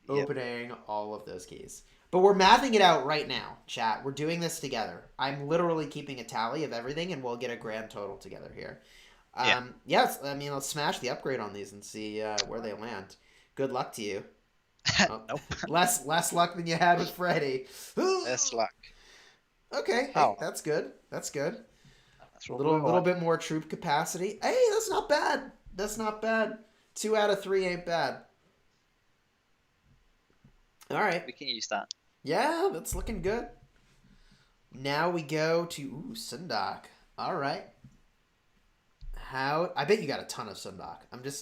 yep, opening all of those keys. But we're mathing it out right now, chat. We're doing this together. I'm literally keeping a tally of everything, and we'll get a grand total together here. yeah. Yes, I mean, let's smash the upgrade on these and see where they land. Good luck to you. Oh, Nope, less luck than you had with Freddy. that's luck. Okay, hey, Oh, that's good. That's good. that's A what little we little want. bit more troop capacity. Hey, that's not bad. That's not bad. 2 out of 3 ain't bad. All right. We can use that. Yeah, that's looking good. Now we go to Sundok. All right. How? I bet you got a ton of Sundok.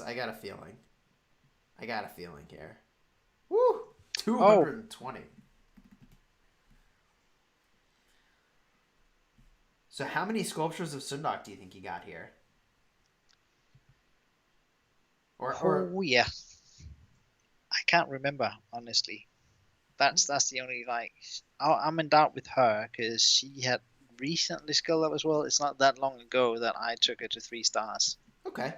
I got a feeling. I got a feeling here. Woo! Oh, 220. So how many sculptures of Sundok do you think you got here? Or oh yeah. I can't remember honestly. That's the only like I'm in doubt with her because she had recently skilled up as well. It's not that long ago that I took her to 3 stars. okay.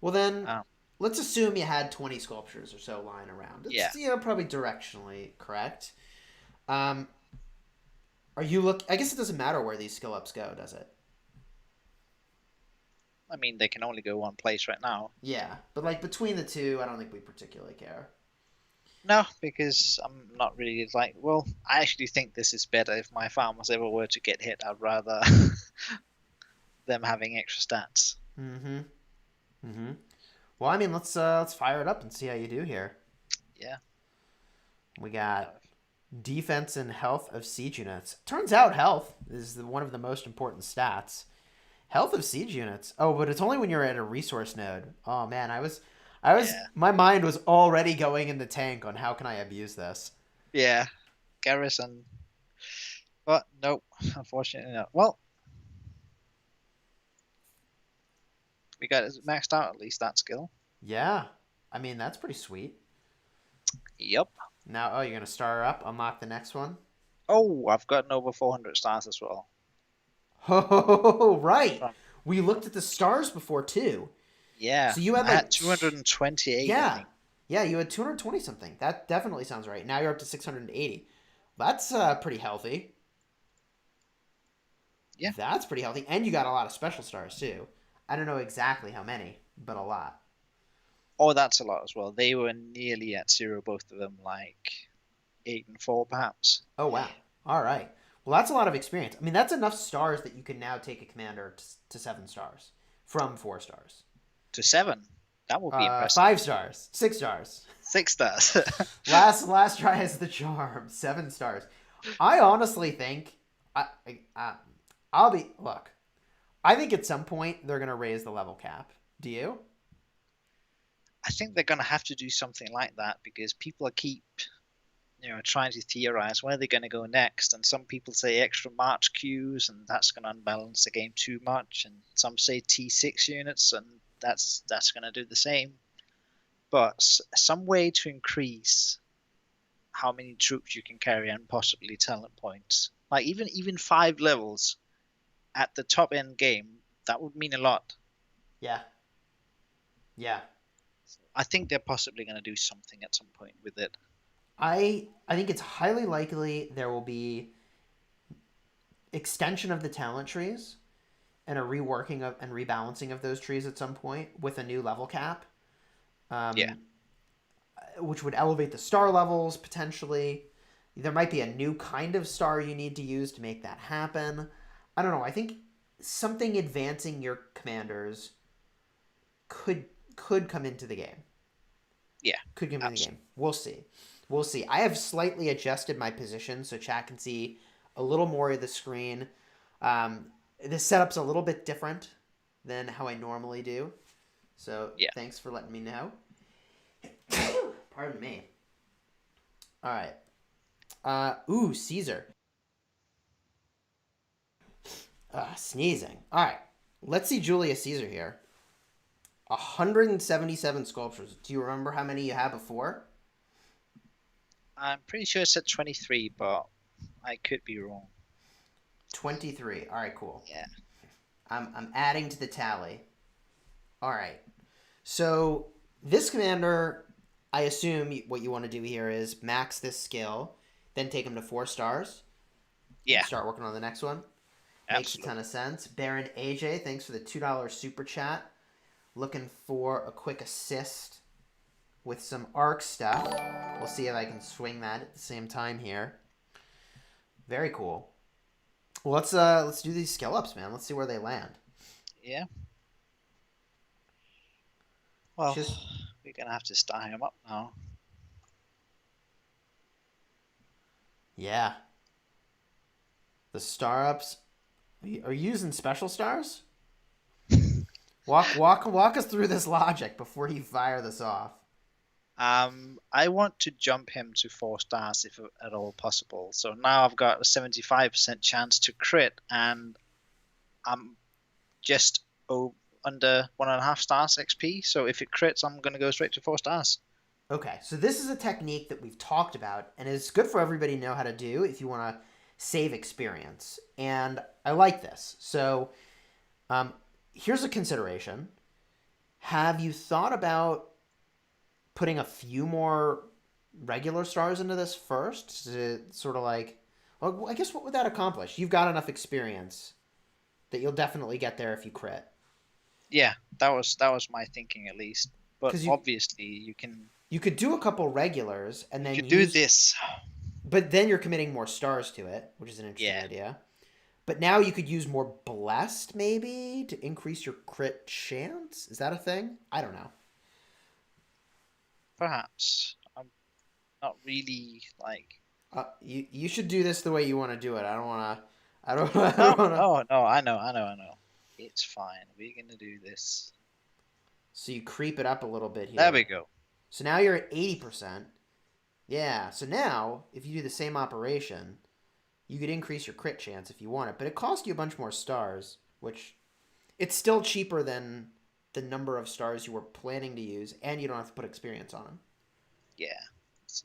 Well then, Um, let's assume you had 20 sculptures or so lying around. yeah. It's probably directionally correct. Um, are you look? I guess it doesn't matter where these skill ups go, does it? I mean, they can only go one place right now. Yeah, but like between the two, I don't think we particularly care. No, because I'm not really like. Well, I actually think this is better. If my farmers ever were to get hit, I'd rather them having extra stats. Mm-hmm. Mm-hmm. Well, I mean, let's fire it up and see how you do here. Yeah. We Uh, got defense and health of siege units. Turns out health is one of the most important stats. Health of siege units. Oh, but it's only when you're at a resource node. Oh man, yeah. my mind was already going in the tank on how can I abuse this. Yeah. Garrison. But nope, unfortunately not. Well, we got it maxed out at least that skill. Yeah, I mean that's pretty sweet. Yep. Now, oh, you're gonna star her up, unlock the next one. Oh, I've gotten over 400 stars as well. Oh, right. From We looked at the stars before too. yeah, So you had I had like 228, I yeah, think. yeah, you had 220 something. That definitely sounds right. Now you're up to 680. That's pretty healthy. Yeah. That's pretty healthy. And you got a lot of special stars too. I don't know exactly how many, but a lot. Oh, that's a lot as well. They were nearly at zero, both of them, like 8 and 4, perhaps. Oh wow. All right. Well, that's a lot of experience. I mean, that's enough stars that you can now take a commander to 7 stars from 4 stars. To 7. That would be impressive. 5 stars, 6 stars. 6 stars. Last try has the charm. 7 stars. I honestly think I I'll be look. I think at some point they're gonna raise the level cap. Do you? I think they're going to have to do something like that because people are keep trying to theorize where they're going to go next, and some people say extra march queues, and that's going to unbalance the game too much, and some say T6 units, and that's going to do the same. But some way to increase how many troops you can carry and possibly talent points, like even 5 levels at the top end game, that would mean a lot. Yeah. Yeah. I think they're possibly going to do something at some point with it. I think it's highly likely there will be extension of the talent trees and a reworking of and rebalancing of those trees at some point with a new level cap, Yeah, um, which would elevate the star levels potentially. There might be a new kind of star you need to use to make that happen. I don't know. I think something advancing your commanders could could come into the game. yeah, Could come into the absolutely. game. We'll see. We'll see. I have slightly adjusted my position so chat can see a little more of the screen. Um, this setup's a little bit different than how I normally do. So Yeah. thanks for letting me know. Pardon me. All right. Caesar. Sneezing. All right. Let's see Julius Caesar here. 177 sculptures. Do you remember how many you had before? I'm pretty sure it said 23, but I could be wrong. 23. All right, cool. Yeah. I'm adding to the tally. All right. So this commander, I assume what you want to do here is max this skill, then take him to 4 stars, and Yeah, start working on the next one. Makes a ton absolutely. of sense. Baron AJ, thanks for the $2 super chat. Looking for a quick assist with some arc stuff. We'll see if I can swing that at the same time here. Very cool. Well, let's do these skill ups, man. Let's see where they land. Yeah. Well, Just we're gonna have to start him up now. yeah, the star ups. Are you using special stars? Walk us through this logic before you fire this off. I want to jump him to 4 stars if at all possible. So now I've got a 75% chance to crit, and I'm just under 1.5 stars XP. So if it crits, I'm gonna go straight to 4 stars. Okay, so this is a technique that we've talked about, and it's good for everybody to know how to do if you want to save experience. And I like this. So um, here's a consideration. Have you thought about putting a few more regular stars into this first to sort of like, well, I guess what would that accomplish? You've got enough experience that you'll definitely get there if you crit. Yeah, that was my thinking at least. But Because obviously, you can you could do a couple regulars and you then could do use, this. but then you're committing more stars to it, which is an interesting Yeah, idea. But now you could use more blessed maybe to increase your crit chance. Is that a thing? I don't know. perhaps. I'm not really like. You should do this the way you want to do it. I don't want to. I don't. I No, don't want to. no, no. I know. It's fine. We're gonna do this. So you creep it up a little bit There we here. go. So now you're at 80%. Yeah. So now if you do the same operation, you could increase your crit chance if you want it, but it costs you a bunch more stars, which it's still cheaper than the number of stars you were planning to use, and you don't have to put experience on them. Yeah. So,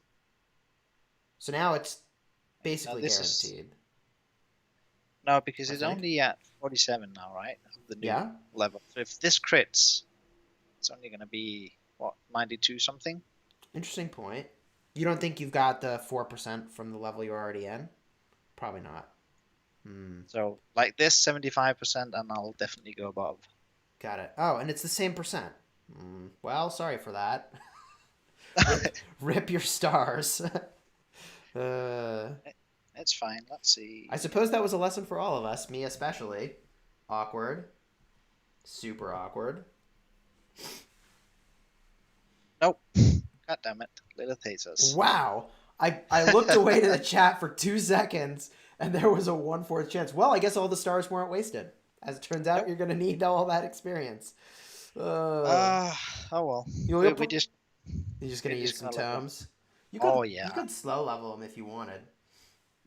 So now it's now basically this is guaranteed. no, because I it's think. only at 47 now, right? Of the new Yeah. level. So if this crits, it's only gonna be what 92 something. Interesting point. You don't think you've got the 4% from the level you're already in? Probably not. Hmm. So like this, 75%, and I'll definitely go above. Got it. Oh, and it's the same percent. Well, sorry for that. Rip your stars. uh, It's fine. Let's I see. suppose that was a lesson for all of us, me especially. Awkward. Super awkward. Nope. God damn it. Lilith hates us. Wow. I looked away to the chat for 2 seconds and there was a 1/4 chance. Well, I guess all the stars weren't wasted. As it turns out, Nope. you're going to need all that experience. Uh, Oh well. you're We, we just just going we're to use just some gonna level. tomes. Oh You yeah. could slow level them if you wanted.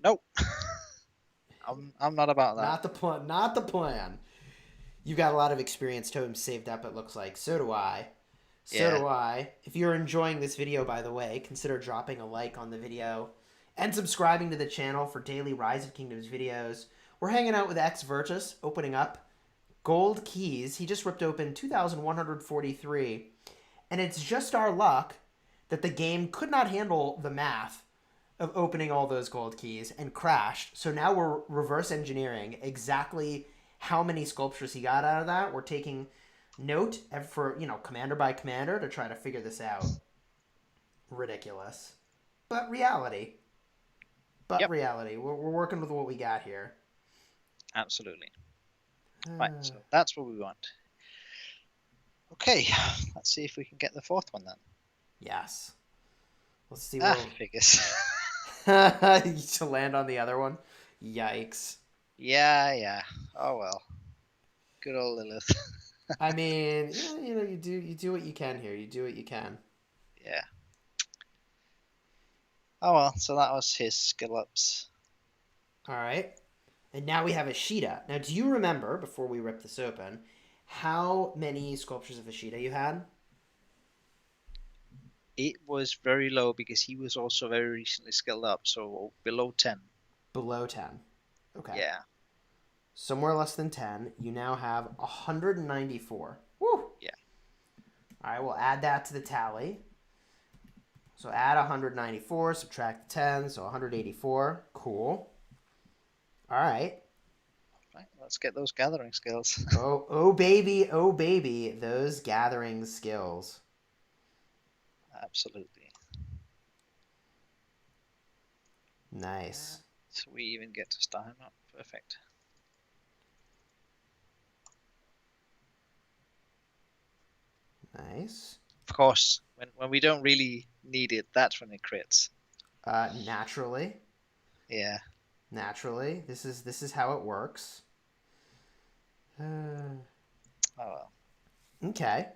Nope. I'm not about that. Not the plan. Not the plan. You got a lot of experience totems saved up, it looks like. So do I. So Yeah. do I. If you're enjoying this video, by the way, consider dropping a like on the video and subscribing to the channel for daily Rise of Kingdoms videos. We're hanging out with X Virtus, opening up gold keys. He just ripped open 2,143, and it's just our luck that the game could not handle the math of opening all those gold keys and crashed. So now we're reverse engineering exactly how many sculptures he got out of that. We're taking note for, commander by commander to try to figure this out. Ridiculous. But reality. Yep. We're working with what we got here. Absolutely. Right. So that's what we want. Okay. Let's see if we can get the fourth one then. Yes. Let's see Figures. to land on the other one. Yikes. Yeah. Oh well. Good old Lilith. I mean, you do what you can here. You do what you can. Yeah. Oh well. So that was his skill ups. All right. And now we have Ishida. Now, do you remember, before we rip this open, how many sculptures of Ishida you had? It was very low because he was also very recently skilled up, so below 10. Below 10. Okay. Yeah. Somewhere less than 10. You now have 194. Woo! Yeah. All right, we'll add that to the tally. So add 194, subtract 10, so 184. Cool. All right. Right, let's get those gathering skills. Oh baby, those gathering skills. Absolutely. Nice. So we even get to start him up. Perfect. Nice. Of course, when we don't really need it, that's when it crits. Naturally. Yeah. Naturally. This is how it works. Oh well. Okay.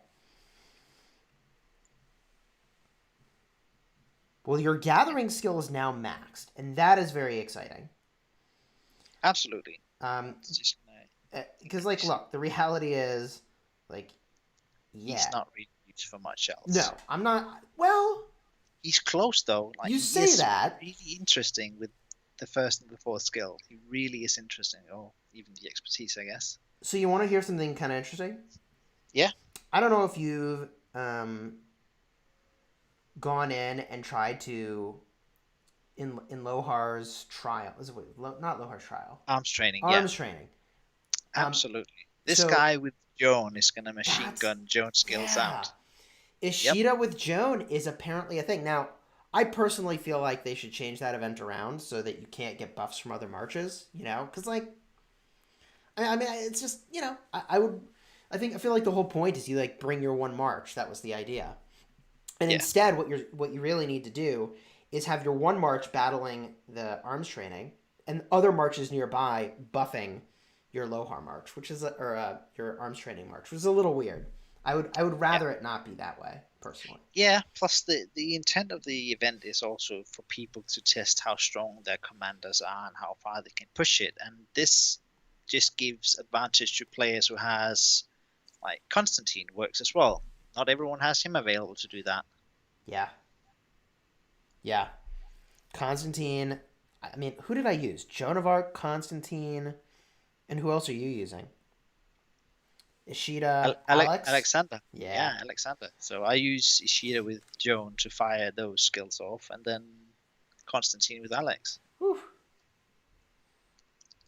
Well, your gathering skill is now maxed, and that is very exciting. Absolutely. It's just because, look, the reality is, he's not really used for much else. No, I'm not. Well, he's close though. You say that. Really interesting with the first and the fourth skill. He really is interesting. Oh, even the expertise, I guess. So you want to hear something kind of interesting? Yeah. I don't know if you've gone in and tried to in Lohar's trial. Is it not Lohar's trial? Arms training. Training. Absolutely. This guy with Joan is gonna machine gun Joan's skills out. Ishida with Joan is apparently a thing. Now, I personally feel like they should change that event around so that you can't get buffs from other marches. Because I mean, it's just I feel like the whole point is you bring your one march. That was the idea. And instead, what you really need to do is have your one march battling the arms training, and other marches nearby buffing your Lohar march, which is your arms training march, which is a little weird. I would rather it not be that way, personally. Yeah. Plus, the intent of the event is also for people to test how strong their commanders are and how far they can push it, and this just gives advantage to players who has Constantine works as well. Not everyone has him available to do that. Yeah. Constantine. I mean, who did I use? Joan of Arc, Constantine, and who else are you using? Ishida, Alex? Alexander. Yeah, Alexander. So I use Ishida with Joan to fire those skills off, and then Constantine with Alex. Whew.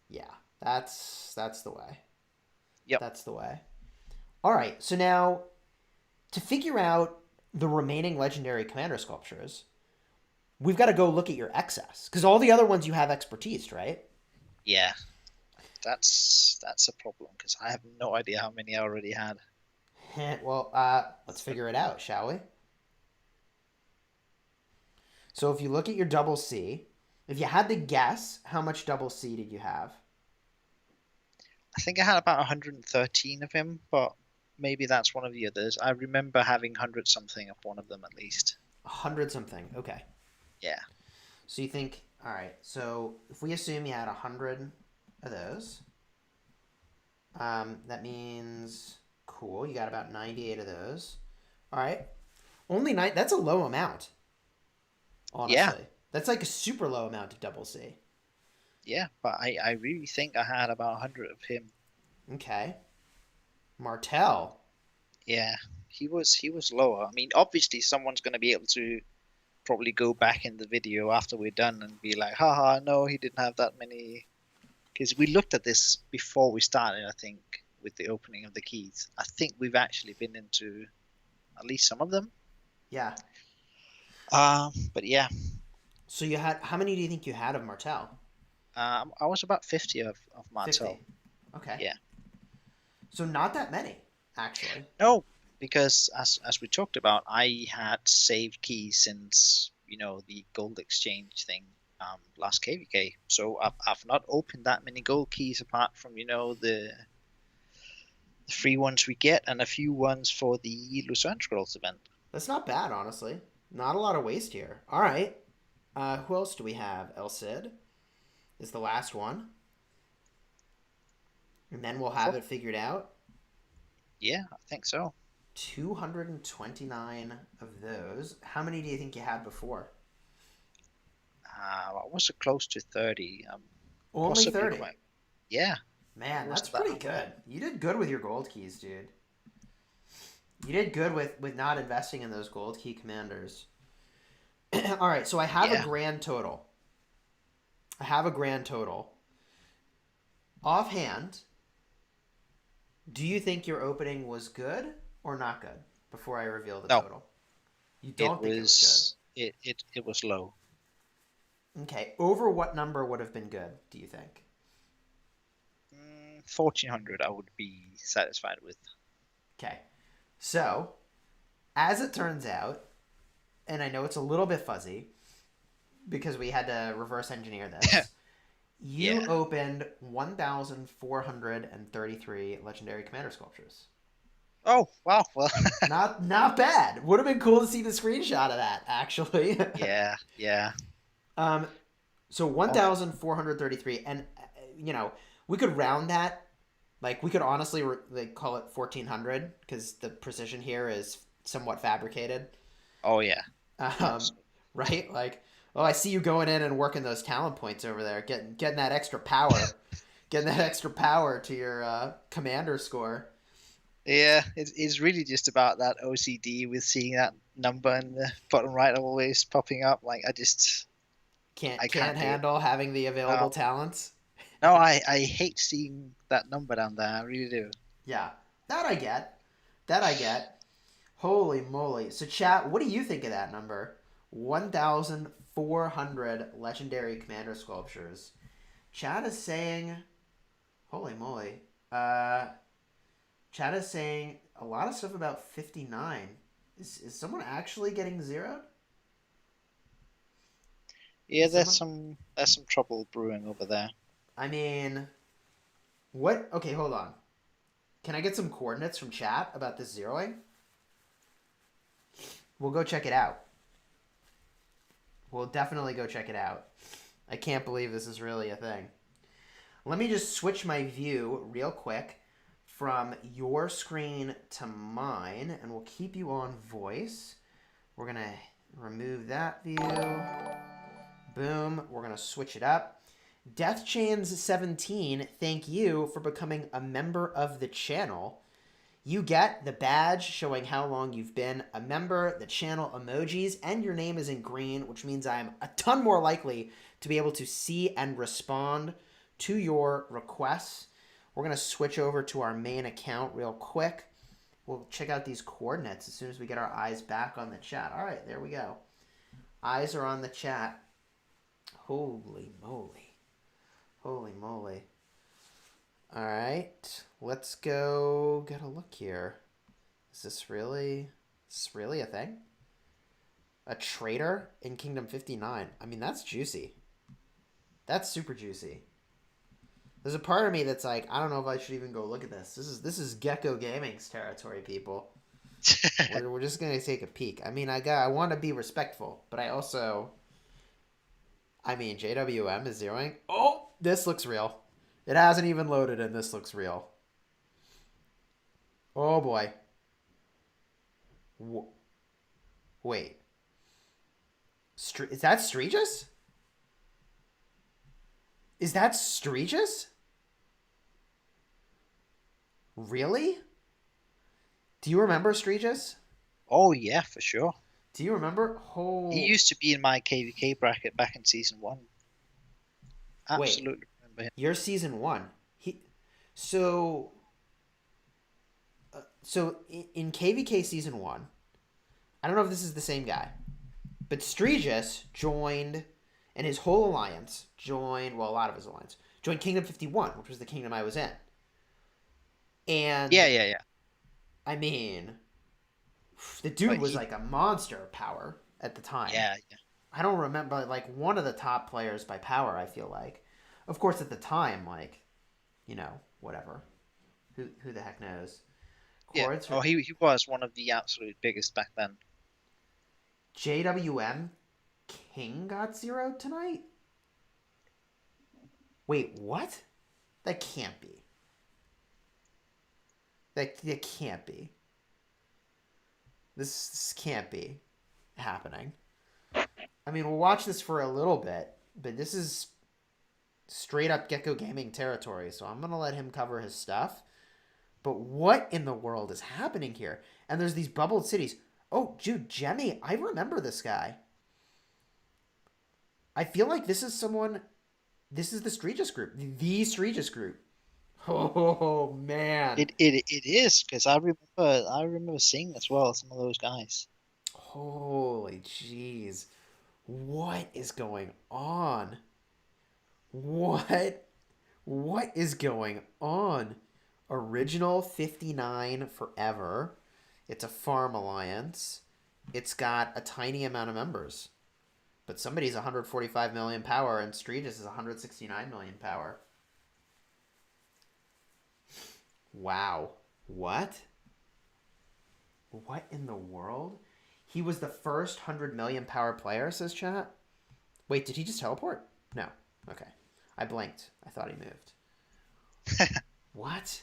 Yeah, that's the way. Yep. That's the way. All right, so now to figure out the remaining legendary commander sculptures, we've got to go look at your excess because all the other ones you have expertise, right? Yeah, that's a problem because I have no idea how many I already had. Well, let's figure it out, shall we? So if you look at your double C, if you had to guess, how much double C did you have? I think I had about 113 of him, but maybe that's one of the others. I remember having 100 something of one of them at least. 100 something. Okay. Yeah. So you think, all right, so if we assume you had 100 of those, that means, cool, you got about 98 of those. All right. Only nine, that's a low amount, Yeah. honestly. That's like a super low amount of double C. Yeah, but I really think I had about 100 of him. Okay. Martell. Yeah, he was lower. I mean, obviously someone's going to be able to probably go back in the video after we're done and be like, haha, no, he didn't have that many. Because we looked at this before we started, I think, with the opening of the keys. I think we've actually been into at least some of them. Yeah. But yeah, So you had, how many do you think you had of Martell? I was about 50 of Martel. 50. Okay. Yeah. So not that many, actually. No, because as we talked about, I had saved keys since, the gold exchange thing, last KVK. So I've not opened that many gold keys apart from, the free ones we get and a few ones for the Lucerne Scrolls event. That's not bad, honestly. Not a lot of waste here. All right. Who else do we have? El Cid is the last one. And then we'll have Cool. it figured out. Yeah, I think so. 229 of those. How many do you think you had before? I was close to 30. Only Possibly 30. quite. Yeah, Man, it that's wasn't that pretty high. good. You did good with your gold keys, dude. You did good with not investing in those gold key commanders. All right, so I have a Yeah. grand total. I have a grand total. Offhand, do you think your opening was good or not good before I reveal the No, total? You it don't think it was was good. it was low. Okay, over what number would have been good, do you think? 1400 I would be satisfied with. Okay, so as it turns out, and I know it's a little bit fuzzy because we had to reverse engineer this, you Yeah. opened 1,433 legendary commander sculptures. Oh, wow. Well, Not bad. Would have been cool to see the screenshot of that, actually. yeah, yeah. um, so Oh, 1,433, and you know we could round that. Like we could honestly like call it 1,400 because the precision here is somewhat fabricated. oh yeah. Um, Absolutely. right? Like, oh, I see you going in and working those talent points over there, getting that extra power, getting that extra power to your commander score. Yeah, it's really just about that OCD with seeing that number in the bottom right always popping up. Like I Can't can't do it. handle having the No, available talents. no, I hate seeing that number down there. I really do. Yeah, that I get. That I get. Holy moly! So, chat, what do you think of that number? 1,400 legendary commander sculptures. Chat is saying, holy moly. Uh, Chat is saying a lot of stuff about 59. Is someone actually getting zeroed? Yeah, Is there's someone? some trouble brewing over there. I mean, what? Okay, hold on. Can I get some coordinates from chat about this zeroing? We'll go check it out. We'll definitely go check it out. I can't believe this is really a thing. Let me just switch my view real quick from your screen to mine, and we'll keep you on voice. We're going to remove that view. Boom. We're going to switch it up. Death Chains 17, thank you for becoming a member of the channel. You get the badge showing how long you've been a member, the channel emojis, and your name is in green, which means I'm a ton more likely to be able to see and respond to your requests. We're going to switch over to our main account real quick. We'll check out these coordinates as soon as we get our eyes back on the chat. All right, there we go. Eyes are on the chat. Holy moly. Holy moly. All right, let's go get a look here. Is this really a thing? A trader in Kingdom 59. I mean, that's juicy. That's super juicy. There's a part of me that's like, I don't know if I should even go look at this. This is Gecko Gaming's territory, people. We're just gonna take a peek. I mean, I want to be respectful, but I also, I mean, JWM is zeroing. Oh, this looks real. It hasn't even loaded, and this looks real. Oh boy. Wait. Is that Streegis? Is that Streegis? Really? Do you remember Streegis? Oh yeah, for sure. Do you remember? He used to be in my KVK bracket back in season 1. Wait, Absolutely remember him. you're season 1. So in KVK season 1, I don't know if this is the same guy, but Streegis joined, and his whole alliance joined. Well, a lot of his alliance joined Kingdom 51, which was the kingdom I was in. And Yeah. I mean, the dude But was like a monster of power at the time. yeah. I don't remember, like, one of the top players by power, I feel like. Of course, at the time, like, whatever. Who the heck knows? Yeah. Chords Oh, he was one of the absolute biggest back then. JWM King got zeroed tonight? Wait, what? That can't be. That can't be. This can't be happening. I mean, we'll watch this for a little bit, but this is straight up Gecko Gaming territory, so I'm going to let him cover his stuff. But what in the world is happening here? And there's these bubbled cities. Oh, dude, Jemmy, I remember this guy. I feel like this is someone... This is the Streegis group. The Streegis group. Oh, man. It is, because I remember seeing as well some of those guys. Holy jeez. What is going on? What is going on? Original 59 forever. It's a farm alliance. It's got a tiny amount of members. But somebody's 145 million power and Streegis is 169 million power. Wow. What? What in the world? He was the first 100 million power player, says chat. Wait, did he just teleport? No. Okay. I blinked. I thought he moved. What?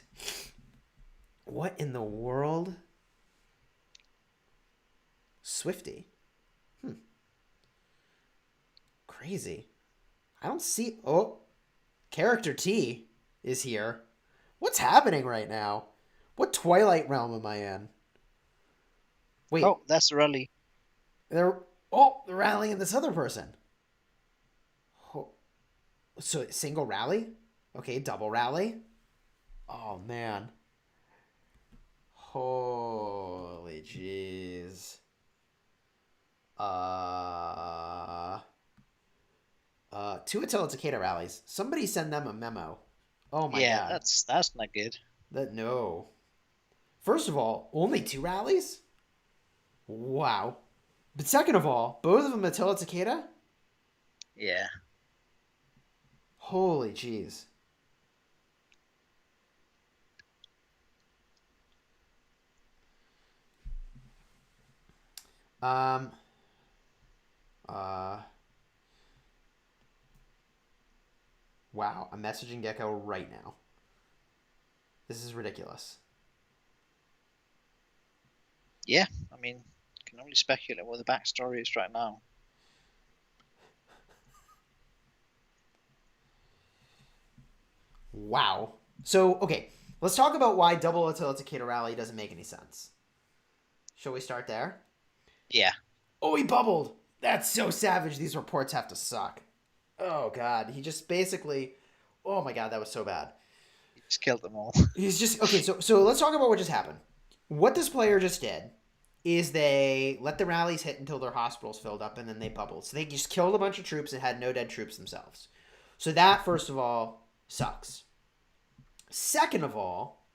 What in the world? Swifty. Crazy. I don't see... Oh. Character T is here. What's happening right now? What Twilight realm am I in? Wait. Oh, that's the rally. They're rallying this other person. Oh, so single rally? Okay, double rally. Oh man. Holy jeez. Two Attila Takeda rallies. Somebody send them a memo. Oh my Yeah, god. that's not good. No. First of all, only 2 rallies? Wow. But second of all, both of them Attila Takeda? Yeah. Holy jeez. Um. Wow. I'm messaging Gecko right now. This is ridiculous. Yeah, I mean, can only speculate what the backstory is right now. Wow. So, okay. Let's talk about why double Attila Takeda rally doesn't make any sense. Shall we start there? Yeah. Oh, he bubbled! That's so savage. These reports have to suck. Oh, God. He just basically Oh my god, that was so bad. He just killed them all. He's just okay. So let's talk about what just happened. What this player just did is they let the rallies hit until their hospitals filled up, and then they bubbled. So they just killed a bunch of troops and had no dead troops themselves. So that, first of all, sucks. Second of all,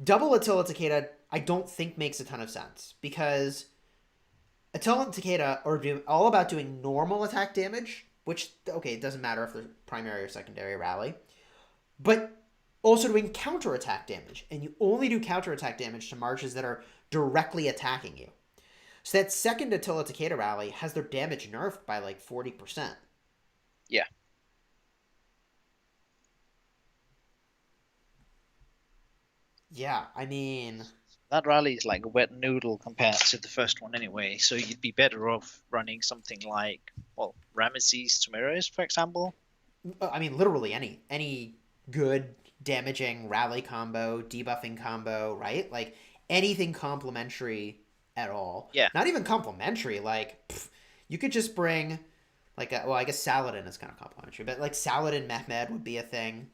double Attila Takeda I don't think makes a ton of sense because Attila and Takeda are all about doing normal attack damage, which okay, it doesn't matter if they're primary or secondary rally, but also doing counterattack damage, and you only do counterattack damage to marches that are directly attacking you. So that second Attila Takeda rally has their damage nerfed by like 40%. Yeah. Yeah, I mean, That rally is like a wet noodle compared to the first one anyway, so you'd be better off running something like, well, Ramesses Tomeros, for example. literally any good damaging rally combo, debuffing combo, right? Like anything complementary at all. Yeah, Not even complementary. Like you could just bring like well, I guess Saladin is kind of complimentary, but like Saladin Mehmed would be a thing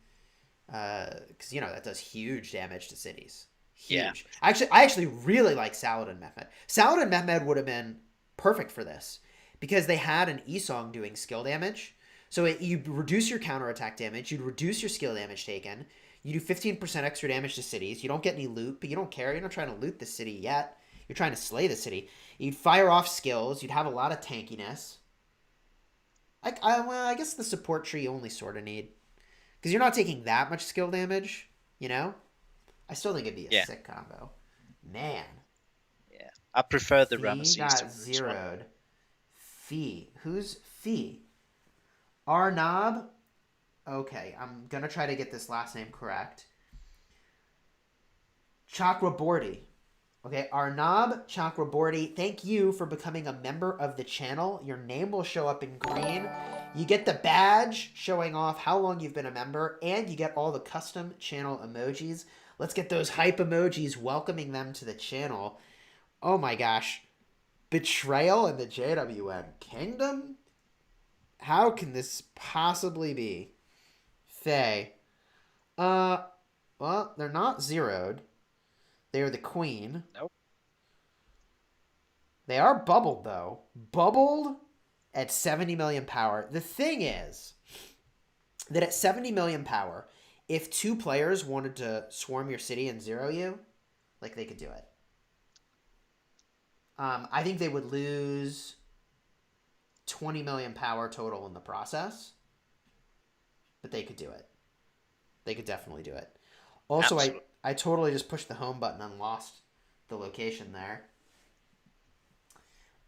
because that does huge damage to cities. yeah, Huge. I actually really like Saladin Mehmed. Saladin Mehmed would have been perfect for this because they had an Esong doing skill damage. So you reduce your counterattack damage, you'd reduce your skill damage taken, you do 15% extra damage to cities, you don't get any loot, but you don't care, you're not trying to loot the city yet, you're trying to slay the city. You'd fire off skills, you'd have a lot of tankiness. Well, I guess the support tree you only sort of need. Because you're not taking that much skill damage, you know? I still think it'd be a yeah, sick combo. Man. yeah. I prefer the Fee Ramesses got Tomeros one. zeroed. Fee. Who's Fee? Arnab? Okay, I'm gonna try to get this last name correct. Chakraborty. Okay, Arnab Chakraborty, thank you for becoming a member of the channel. Your name will show up in green. You get the badge showing off how long you've been a member, and you get all the custom channel emojis. Let's get those hype emojis welcoming them to the channel. Oh my gosh. Betrayal in the JWM Kingdom? How can this possibly be? Faye. Uh, well, they're not zeroed. They are the queen. Nope. They are bubbled, though. Bubbled at 70 million power. The thing is that at 70 million power, if two players wanted to swarm your city and zero you, like they could do it. I think they would lose 20 million power total in the process, but they could do it. They could definitely do it. Also, Absolutely. I totally just pushed the home button and lost the location there.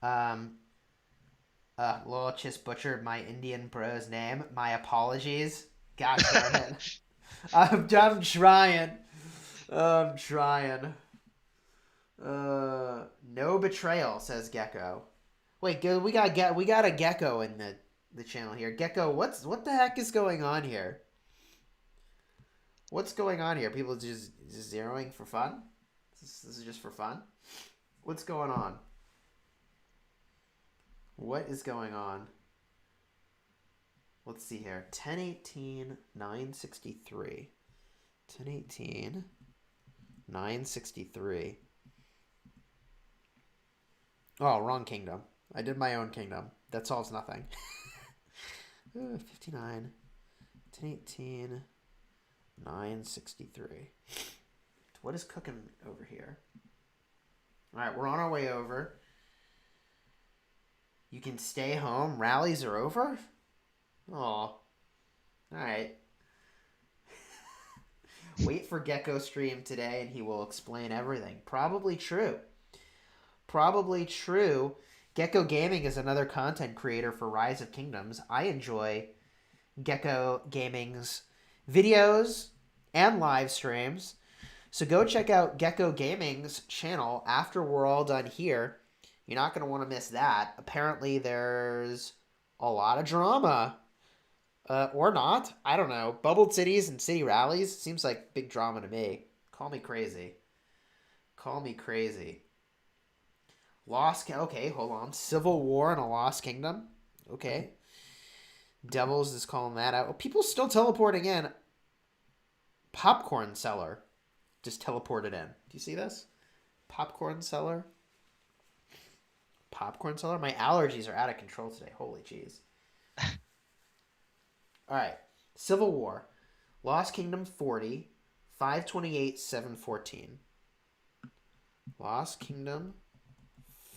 Um, Lol just butchered my Indian bro's name. My apologies. Gosh darn it. I'm trying. I'm trying. No betrayal, says Gecko. Wait, good. We got a Gecko in the channel here. Gecko, what the heck is going on here? What's going on here? People just zeroing for fun? This is just for fun? What's going on? What is going on? Let's see here. 1018 963. 1018 963. Oh, wrong kingdom. I did my own kingdom. That solves nothing. 59 1018 963. What is cooking over here? Alright, we're on our way over. You can stay home. Rallies are over? Oh. Alright. Wait for Gecko stream today and he will explain everything. Probably true. Probably true. Gecko Gaming is another content creator for Rise of Kingdoms. I enjoy Gecko Gaming's videos and live streams. So go check out Gecko Gaming's channel after we're all done here. You're not going to want to miss that. Apparently there's a lot of drama. Or not. I don't know. Bubbled cities and city rallies seems like big drama to me. Call me crazy. Call me crazy. Okay, hold on. Civil War in a Lost Kingdom. Okay. Devils is calling that out. People still teleporting in. Popcorn seller just teleported in. Do you see this? Popcorn seller. Popcorn seller. My allergies are out of control today. Holy jeez. All right. Civil War. Lost Kingdom 40. 528, 714. Lost Kingdom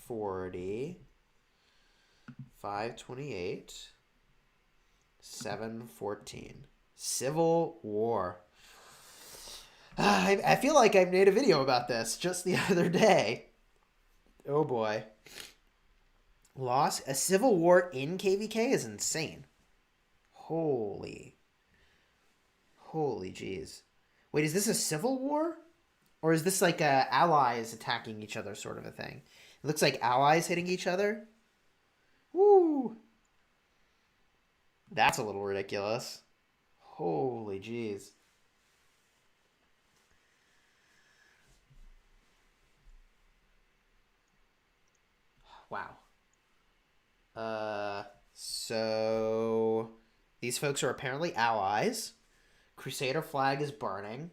40. 528. 714. Civil War. I feel like I made a video about this just the other day. Oh boy. A civil war in KVK is insane. Holy jeez. Wait, is this a civil war? Or is this like allies attacking each other sort of a thing? It looks like allies hitting each other. Woo! That's a little ridiculous. Holy jeez. Wow. So these folks are apparently allies. Crusader flag is burning.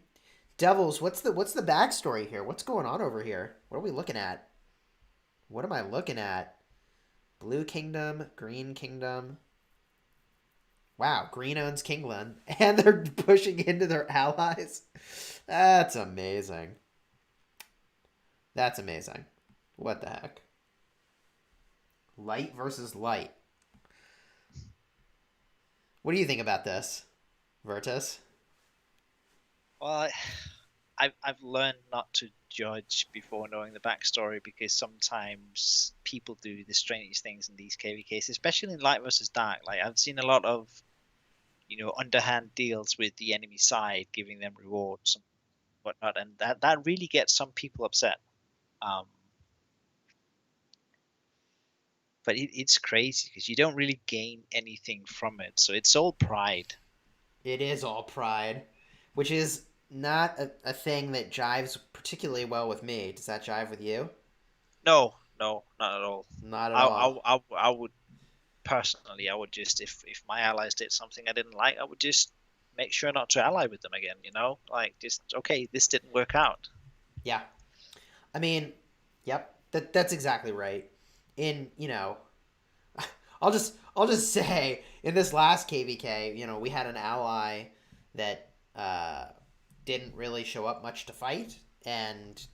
Devils, what's the backstory here? What's going on over here? What are we looking at? What am I looking at? Blue Kingdom, Green Kingdom. Wow, Green owns Kingland, and they're pushing into their allies. That's amazing. That's amazing. What the heck? Light versus light. What do you think about this, Virtus? Well, I've learned not to judge before knowing the backstory because sometimes people do the strangest things in these KVKs, especially in Light versus Dark. Like I've seen a lot of, underhand deals with the enemy side, giving them rewards and whatnot, and that really gets some people upset. Um, but it's crazy because you don't really gain anything from it, so it's all pride. It is all pride, which is not a thing that jives particularly well with me. Does that jive with you? No, no, not at all. Not at I all. I would personally, I would just if my allies did something I didn't like, I would just make sure not to ally with them again. Like just okay, this didn't work out. Yeah. I mean, yep. That's exactly right. In, I'll just say in this last KVK, we had an ally that didn't really show up much to fight and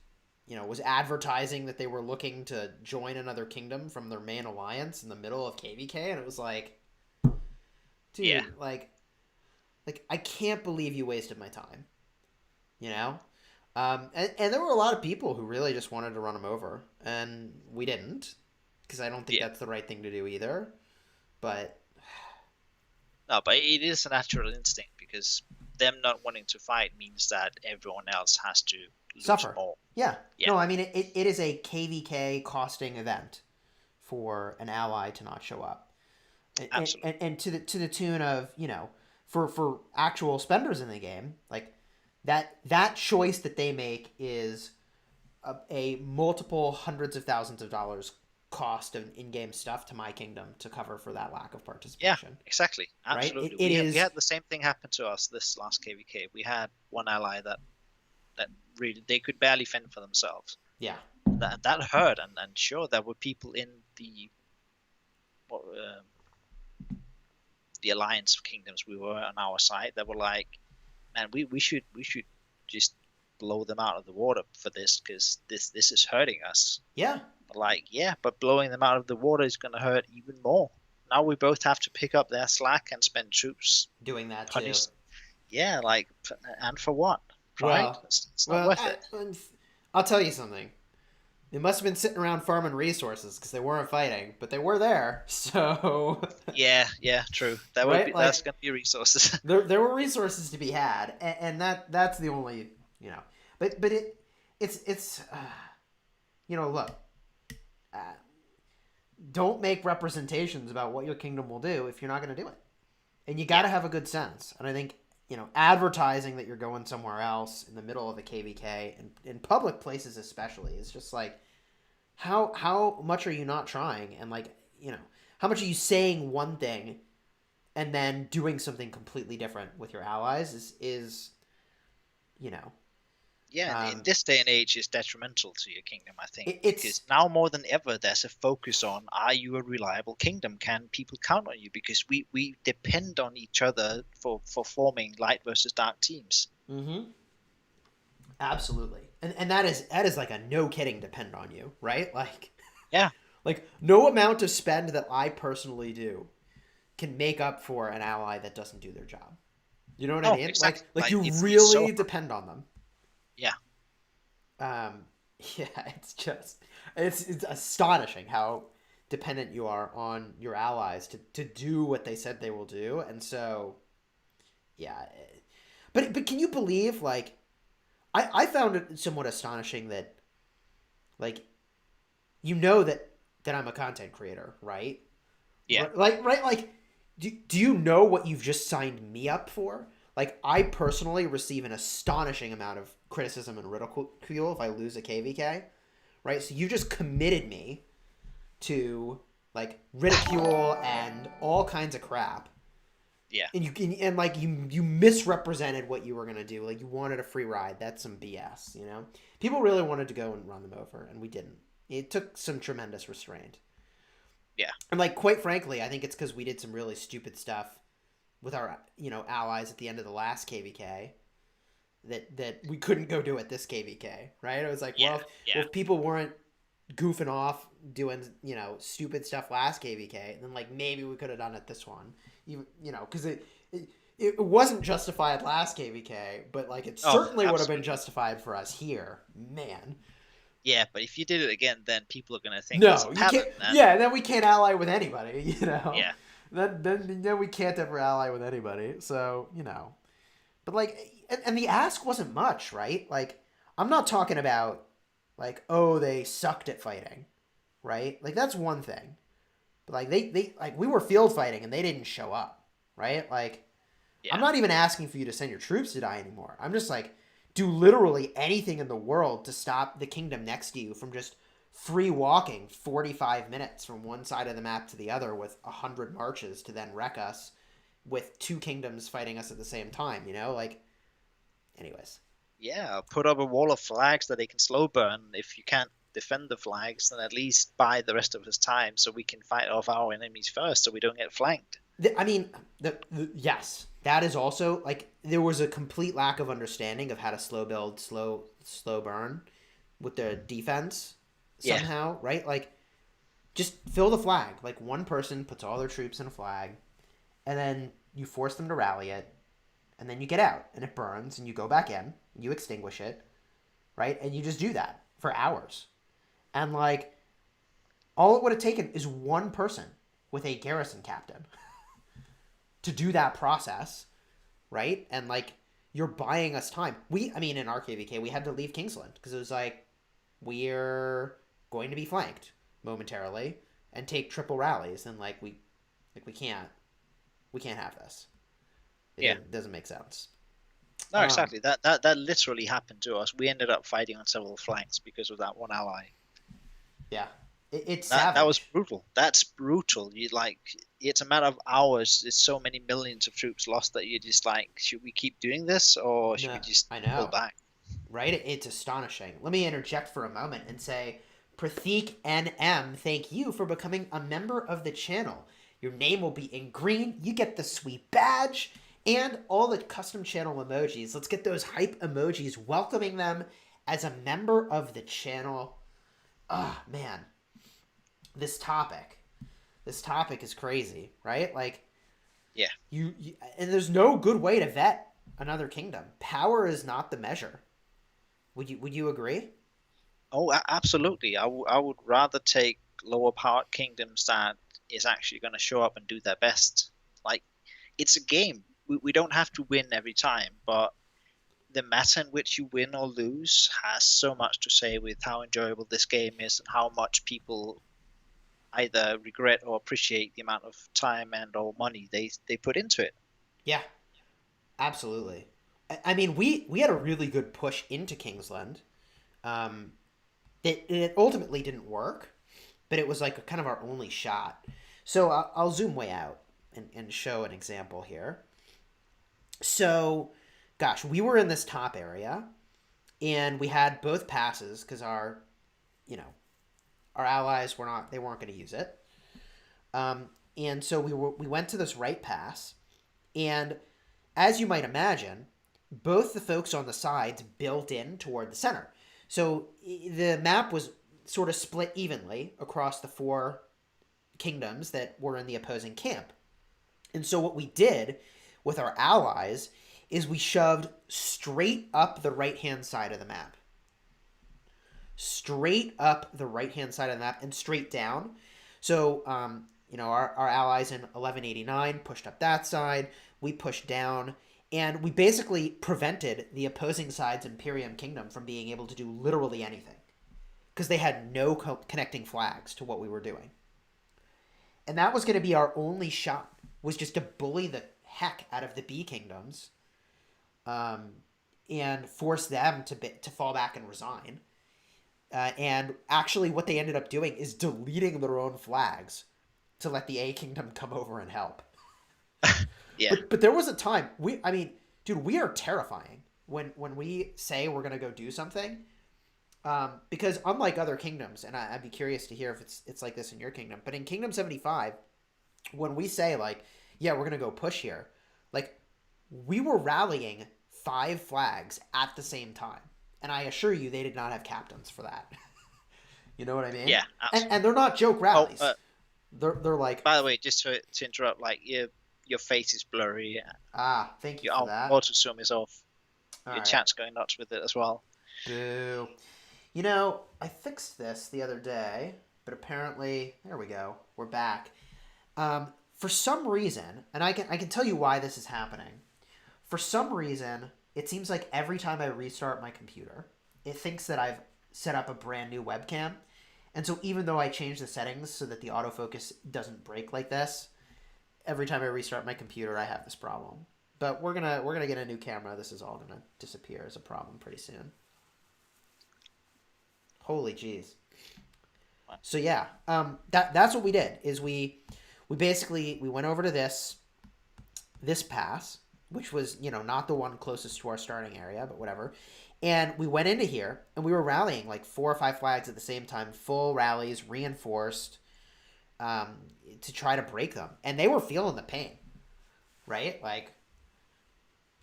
was advertising that they were looking to join another kingdom from their main alliance in the middle of KVK, and it was like, dude, Yeah, like I can't believe you wasted my time, you know. And there were a lot of people who really just wanted to run him over, and we didn't, because I don't think yeah. that's the right thing to do either. But No, but it is a natural instinct because them not wanting to fight means that everyone else has to lose suffer. more. Yeah. Yeah, No, I mean it is a KVK costing event for an ally to not show up, absolutely. and to the tune of for actual spenders in the game, like that choice that they make is a multiple hundreds of thousands of dollars cost of in-game stuff to my kingdom to cover for that lack of Yeah, participation. exactly. Right? Absolutely. It We is. had the same thing happen to us this last KVK. We had one ally that really they could barely fend for themselves. Yeah. That hurt, and sure, there were people in the alliance of kingdoms we were on our side that were like, man, we should just blow them out of the water for this because this is hurting us. Yeah. Like, yeah, but blowing them out of the water is going to hurt even more. Now we both have to pick up their slack and spend troops Doing that too. punish. Yeah, like, and for what? Pride? Well, It's not worth it. I'll tell you something. They must have been sitting around farming resources because they weren't fighting, but they were there. So, Yeah, true. right? That's Like going to be resources. there were resources to be had, and that's the only But it's look, uh, don't make representations about what your kingdom will do if you're not going to do it, and you got Yeah, to have a good sense. And I think advertising that you're going somewhere else in the middle of a KVK and in public places especially is just like how much are you not trying, and like how much are you saying one thing and then doing something completely different with your allies is you know, Yeah, and in um, this day and age, it's detrimental to your kingdom, I think, it's because now more than ever, there's a focus on, are you a reliable kingdom? Can people count on you? Because we depend on each other for forming light versus dark teams. mm-hmm, absolutely, and that is like a no kidding depend on you, right? Yeah. Like no amount of spend that I personally do can make up for an ally that doesn't do their job. You know what I Oh, mean? exactly. Like you It's so really hard. depend on them. Yeah. Um, yeah, it's astonishing how dependent you are on your allies to do what they said they will do, and so yeah. But can you believe I found it somewhat astonishing that like that I'm a content creator, right? Yeah. Like do you know what you've just signed me up for? Like I personally receive an astonishing amount of criticism and ridicule if I lose a KVK, right? So you just committed me to like ridicule and all kinds of crap. Yeah. And like you misrepresented what you were gonna do. Like you wanted a free ride. That's some BS, you know. People really wanted to go and run them over, and we didn't. It took some tremendous restraint. Yeah. And like quite frankly, I think it's because we did some really stupid stuff with our allies at the end of the last KVK that we couldn't go do at this KVK, right? It was like, Yeah. well, Yeah. if people weren't goofing off doing stupid stuff last KVK, then like maybe we could have done it this one, because it wasn't justified last KVK, but like it Oh, certainly would have been absolutely. justified for us here, man. Yeah, but if you did it again, then people are gonna think there's a No, you pattern, can't. and Yeah, then we can't ally with anybody. yeah. Then we can't ever ally with anybody. So but like, and the ask wasn't much, right? Like, I'm not talking about like, oh, they sucked at fighting, right? Like that's one thing. But like they like we were field fighting and they didn't show up, right? Like I'm Yeah. not even asking for you to send your troops to die anymore. I'm just like, do literally anything in the world to stop the kingdom next to you from just free walking 45 minutes from one side of the map to the other with 100 marches to then wreck us with two kingdoms fighting us at the same time, Like, anyways. Yeah, put up a wall of flags that they can slow burn. If you can't defend the flags, then at least buy the rest of his time so we can fight off our enemies first so we don't get flanked. I mean, yes, that is also like there was a complete lack of understanding of how to slow build, slow burn with the defense Yeah. somehow, right? Like just fill the flag. Like one person puts all their troops in a flag, and then you force them to rally it, and then you get out, and it burns, and you go back in, and you extinguish it, right? And you just do that for hours, and like all it would have taken is one person with a garrison captain to do that process, right? And like you're buying us time. I mean, in our KVK, we had to leave Kingsland because it was like we're going to be flanked momentarily and take triple rallies, and we can't have this. It Yeah. doesn't make sense. No, Um, exactly. That literally happened to us. We ended up fighting on several flanks because of that one ally. yeah, it's That was savage. brutal. That's brutal. You like it's a matter of hours. There's so many millions of troops lost that you're just like, should we keep doing this or should we No, just I pull know, back? right? It's astonishing. Let me interject for a moment and say, Pratik NM, thank you for becoming a member of the channel. Your name will be in green. You get the sweet badge and all the custom channel emojis. Let's get those hype emojis welcoming them as a member of the channel. Ah, oh, man. This topic. This topic is crazy, right? Like Yeah. and there's no good way to vet another kingdom. Power is not the measure. Would you agree? Oh, absolutely. I would rather take lower powered kingdoms that is actually going to show up and do their best. Like, it's a game. We don't have to win every time, but the matter in which you win or lose has so much to say with how enjoyable this game is and how much people either regret or appreciate the amount of time and or money they put into it. Yeah, absolutely. I mean, we had a really good push into Kingsland. Um, it ultimately didn't work, but it was like kind of our only shot. So I'll zoom way out and show an example here. So, gosh, we were in this top area, and we had both passes because you know, our allies were not, they weren't going to use it. And so we went to this right pass, and as you might imagine, both the folks on the sides built in toward the center. So the map was sort of split evenly across the four kingdoms that were in the opposing camp. And so what we did with our allies is we shoved straight up the right-hand side of the map. Straight up the right-hand side of the map and straight down. So, our allies in 1189 pushed up that side. We pushed down. And we basically prevented the opposing side's Imperium Kingdom from being able to do literally anything. Because they had no connecting flags to what we were doing. And that was going to be our only shot, was just to bully the heck out of the B kingdoms, and force them to fall back and resign. And actually what they ended up doing is deleting their own flags to let the A kingdom come over and help. Yeah. But there was a time, we are terrifying when we say we're going to go do something. Because unlike other kingdoms, and I'd be curious to hear if it's like this in your kingdom, but in Kingdom 75, when we say like, yeah, we're gonna go push here, like we were rallying 5 flags at the same time, and I assure you, they did not have captains for that. You know what I mean? Yeah, and they're not joke rallies. They're like. By the way, just to interrupt, like your face is blurry. Thank you for Your that. auto zoom is off. All Your right. chat's going nuts with it as well. Boo. I fixed this the other day, but apparently, there we go. We're back. For some reason, and I can tell you why this is happening. For some reason, it seems like every time I restart my computer, it thinks that I've set up a brand new webcam. And so even though I change the settings so that the autofocus doesn't break like this, every time I restart my computer, I have this problem. But we're gonna get a new camera. This is all gonna disappear as a problem pretty soon. Holy jeez. So yeah, that's what we did. Is we basically went over to this pass, which was not the one closest to our starting area, but whatever. And we went into here and we were rallying like 4 or 5 flags at the same time, full rallies, reinforced, to try to break them. And they were feeling the pain, right? Like,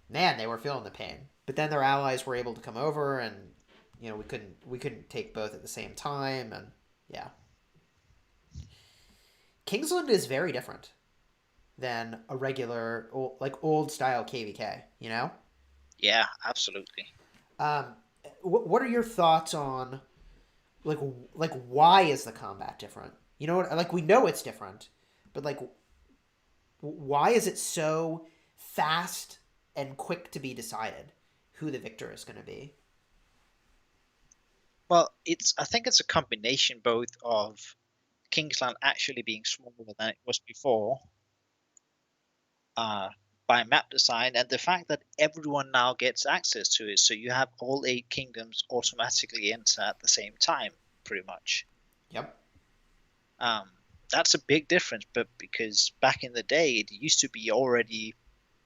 man, they were feeling the pain. But then their allies were able to come over, and we couldn't take both at the same time, and yeah. Kingsland is very different than a regular old style KVK, Yeah, absolutely. What are your thoughts on like why is the combat different? Like we know it's different, but like why is it so fast and quick to be decided who the victor is going to be? Well, I think it's a combination both of Kingsland actually being smaller than it was before, by map design, and the fact that everyone now gets access to it. So you have all 8 kingdoms automatically enter at the same time, pretty much. Yep. That's a big difference, but because back in the day it used to be already,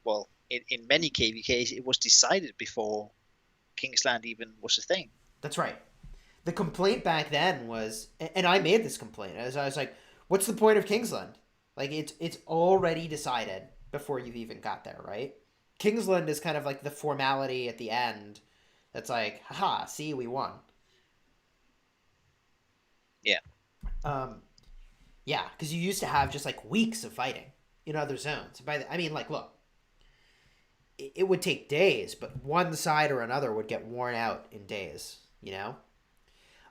well, in many KVKs it was decided before Kingsland even was a thing. That's right. The complaint back then was, and I made this complaint, as I was like, what's the point of Kingsland? Like, it's already decided before you've even got there, right? Kingsland is kind of like the formality at the end that's like, haha, see, we won. Yeah. Yeah, because you used to have just like weeks of fighting in other zones. Look, it would take days, but one side or another would get worn out in days,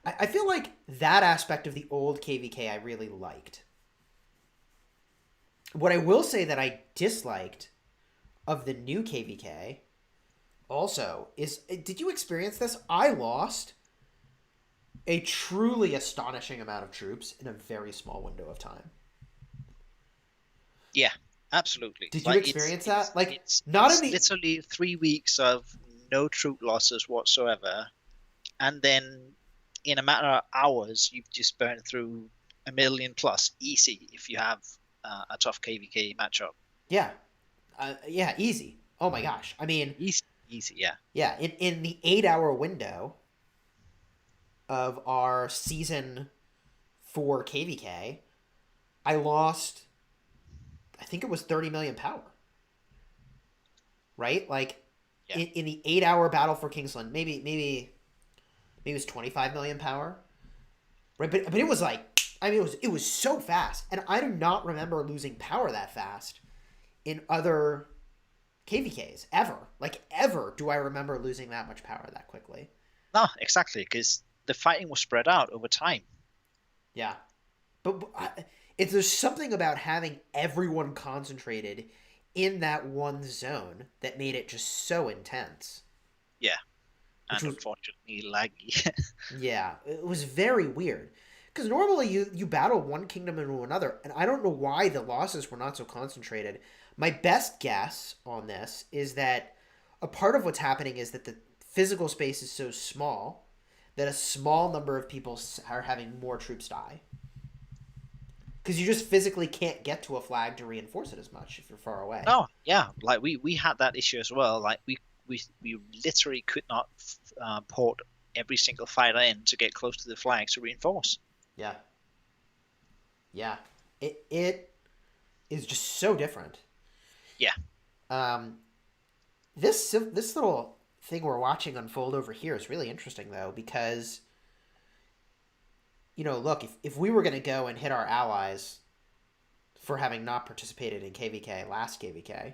I feel like that aspect of the old KVK I really liked. What I will say that I disliked of the new KVK also is, did you experience this? I lost a truly astonishing amount of troops in a very small window of time. Yeah, absolutely. Did you experience that? It's literally 3 weeks of no troop losses whatsoever, and then in a matter of hours, you've just burned through 1 million plus easy if you have a tough KVK matchup. Yeah, yeah, easy. Oh my gosh. I mean, Easy, easy, yeah. yeah, in the 8 hour window of our season 4 KVK, I lost, I think it was 30 million power, right? Like Yeah. in the 8 hour battle for Kingsland, maybe it was 25 million power, right? But it was like, I mean, it was so fast, and I do not remember losing power that fast in other KVKs ever. Like ever, do I remember losing that much power that quickly? No, exactly, because the fighting was spread out over time. Yeah, but if there's something about having everyone concentrated in that one zone that made it just so intense, Yeah, which and was, unfortunately laggy. yeah, it was very weird. Because normally you battle one kingdom into another, and I don't know why the losses were not so concentrated. My best guess on this is that a part of what's happening is that the physical space is so small that a small number of people are having more troops die. Because you just physically can't get to a flag to reinforce it as much if you're far away. No, yeah, like we had that issue as well. Like we literally could not port every single fighter in to get close to the flags to reinforce. Yeah, yeah. It is just so different. Yeah. Um, this little thing we're watching unfold over here is really interesting though, because look, if we were gonna go and hit our allies for having not participated in KVK last KVK,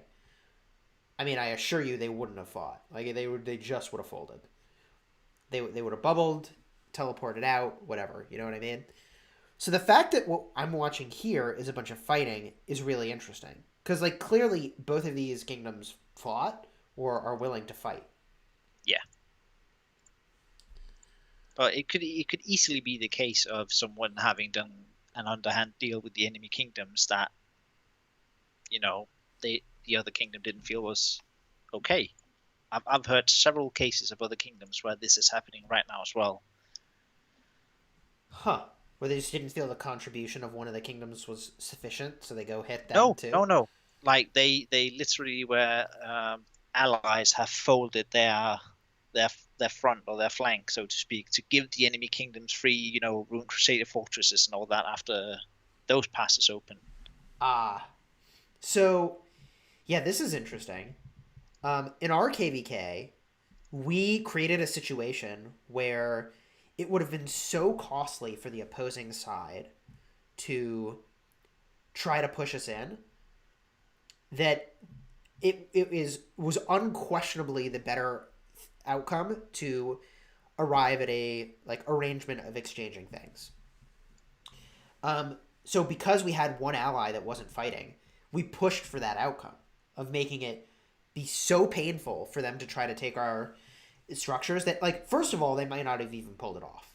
I mean, I assure you they wouldn't have fought. Like they just would have folded. They would have bubbled, teleported out, whatever. You know what I mean? So the fact that what I'm watching here is a bunch of fighting is really interesting because like clearly both of these kingdoms fought or are willing to fight. Yeah. But it could easily be the case of someone having done an underhand deal with the enemy kingdoms that, you know, the other kingdom didn't feel was okay. I've heard several cases of other kingdoms where this is happening right now as well. Huh. Where they just didn't feel the contribution of one of the kingdoms was sufficient, so they go hit them No, too. no, no. Like they literally where allies have folded their their front or their flank, so to speak, to give the enemy kingdoms free, Rune Crusader fortresses and all that after those passes open. Ah. So yeah, this is interesting. In our KVK, we created a situation where it would have been so costly for the opposing side to try to push us in that it was unquestionably the better outcome to arrive at a like arrangement of exchanging things. So because we had one ally that wasn't fighting, we pushed for that outcome of making it be so painful for them to try to take our structures that like first of all they might not have even pulled it off,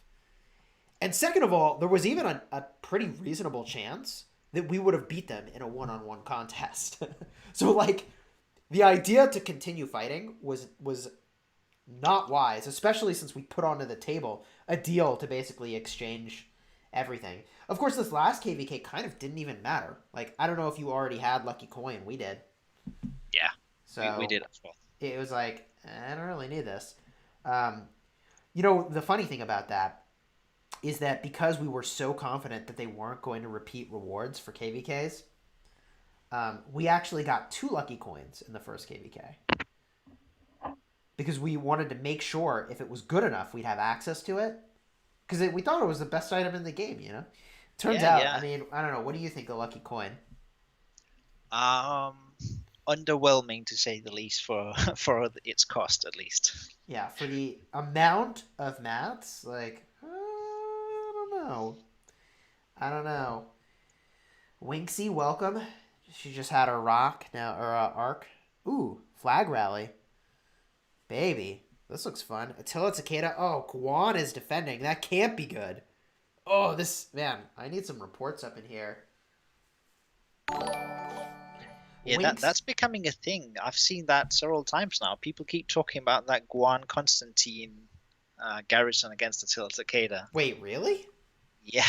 and second of all there was even a pretty reasonable chance that we would have beat them in a one-on-one contest. So like the idea to continue fighting was not wise, especially since we put onto the table a deal to basically exchange everything. Of course, this last KVK kind of didn't even matter. Like, I don't know if you already had Lucky Coin. We did. Yeah, we So did as well. it was like, I don't really need this. Um, the funny thing about that is that because we were so confident that they weren't going to repeat rewards for KVKs, we actually got 2 lucky coins in the first KVK because we wanted to make sure if it was good enough, we'd have access to it. Because we thought it was the best item in the game. Turns Yeah, out, I yeah. mean, I don't know. What do you think of Lucky Coin? Um, Underwhelming to say the least for for its cost at least. Yeah, for the amount of mats, like, I don't know. I don't know. Winksy, welcome. She just had her rock now, or arc. Ooh, flag rally. Baby, this looks fun. Attila Takeda. Oh, Guan is defending. That can't be good. Oh, man, I need some reports up in here. Yeah, Winks. that's becoming a thing. I've seen that several times now. People keep talking about that Guan Constantine garrison against Attila Takeda. Wait, really? Yeah,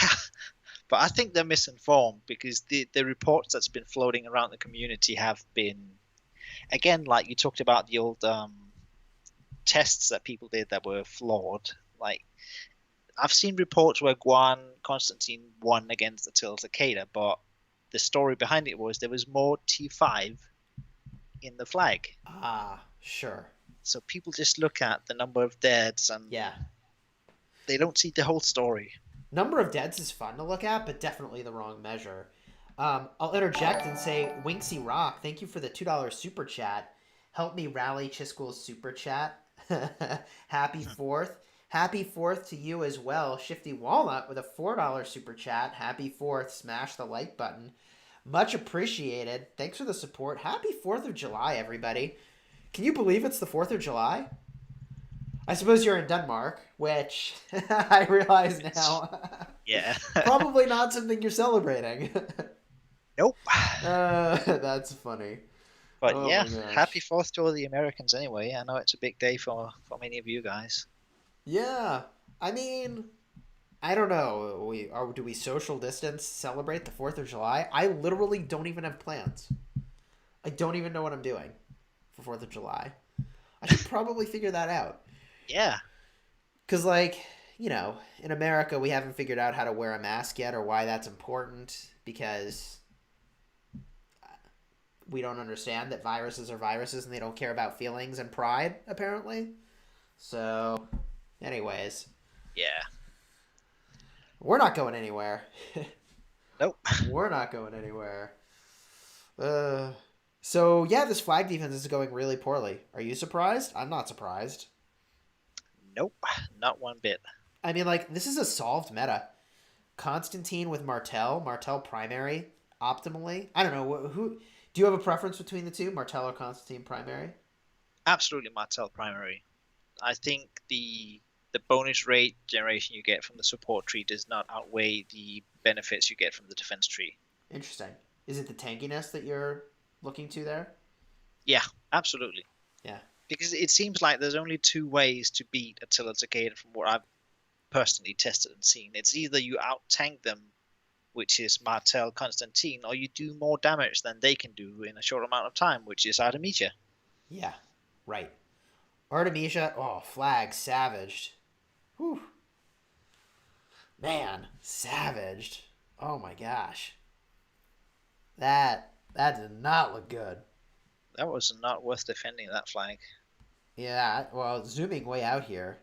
But I think they're misinformed because the reports that's been floating around the community have been, again, like you talked about the old tests that people did that were flawed. Like I've seen reports where Guan Constantine won against Attila Takeda, but the story behind it was there was more T5 in the flag. Ah, sure. So people just look at the number of deaths and Yeah. they don't see the whole story. Number of deaths is fun to look at, but definitely the wrong measure. I'll interject and say, Winksy Rock, thank you for the $2 super chat. Help me rally Chisgule's super chat. Happy 4th. Happy 4th to you as well. Shifty Walnut with a $4 super chat. Happy 4th. Smash the like button. Much appreciated. Thanks for the support. Happy 4th of July, everybody. Can you believe it's the 4th of July? I suppose you're in Denmark, which I realize now. Yeah. Probably not something you're celebrating. Nope. That's funny. But Oh yeah, my gosh. happy 4th to all the Americans anyway. I know it's a big day for many of you guys. Yeah. I mean, I don't know. Do we social distance celebrate the 4th of July? I literally don't even have plans. I don't even know what I'm doing for 4th of July. I should probably figure that out. Yeah. Cuz like, in America we haven't figured out how to wear a mask yet or why that's important because we don't understand that viruses are viruses and they don't care about feelings and pride apparently. So, anyways, Yeah. we're not going anywhere. Nope. We're not going anywhere. So yeah, this flag defense is going really poorly. Are you surprised? I'm not surprised. Nope. Not one bit. I mean, like, this is a solved meta. Constantine with Martel primary optimally. I don't know who. Do you have a preference between the two, Martel or Constantine primary? Absolutely Martel primary. I think the bonus rate generation you get from the support tree does not outweigh the benefits you get from the defense tree. Interesting. Is it the tankiness that you're looking to there? Yeah, absolutely. Yeah. Because it seems like there's only two ways to beat Attila Takeda from what I've personally tested and seen. It's either you out tank them, which is Martel Constantine, or you do more damage than they can do in a short amount of time, which is Artemisia. Yeah. Right. Artemisia. Oh, flag savaged. Whew. Man, savaged. Oh my gosh. That did not look good. That was not worth defending that flag. Yeah, well, zooming way out here.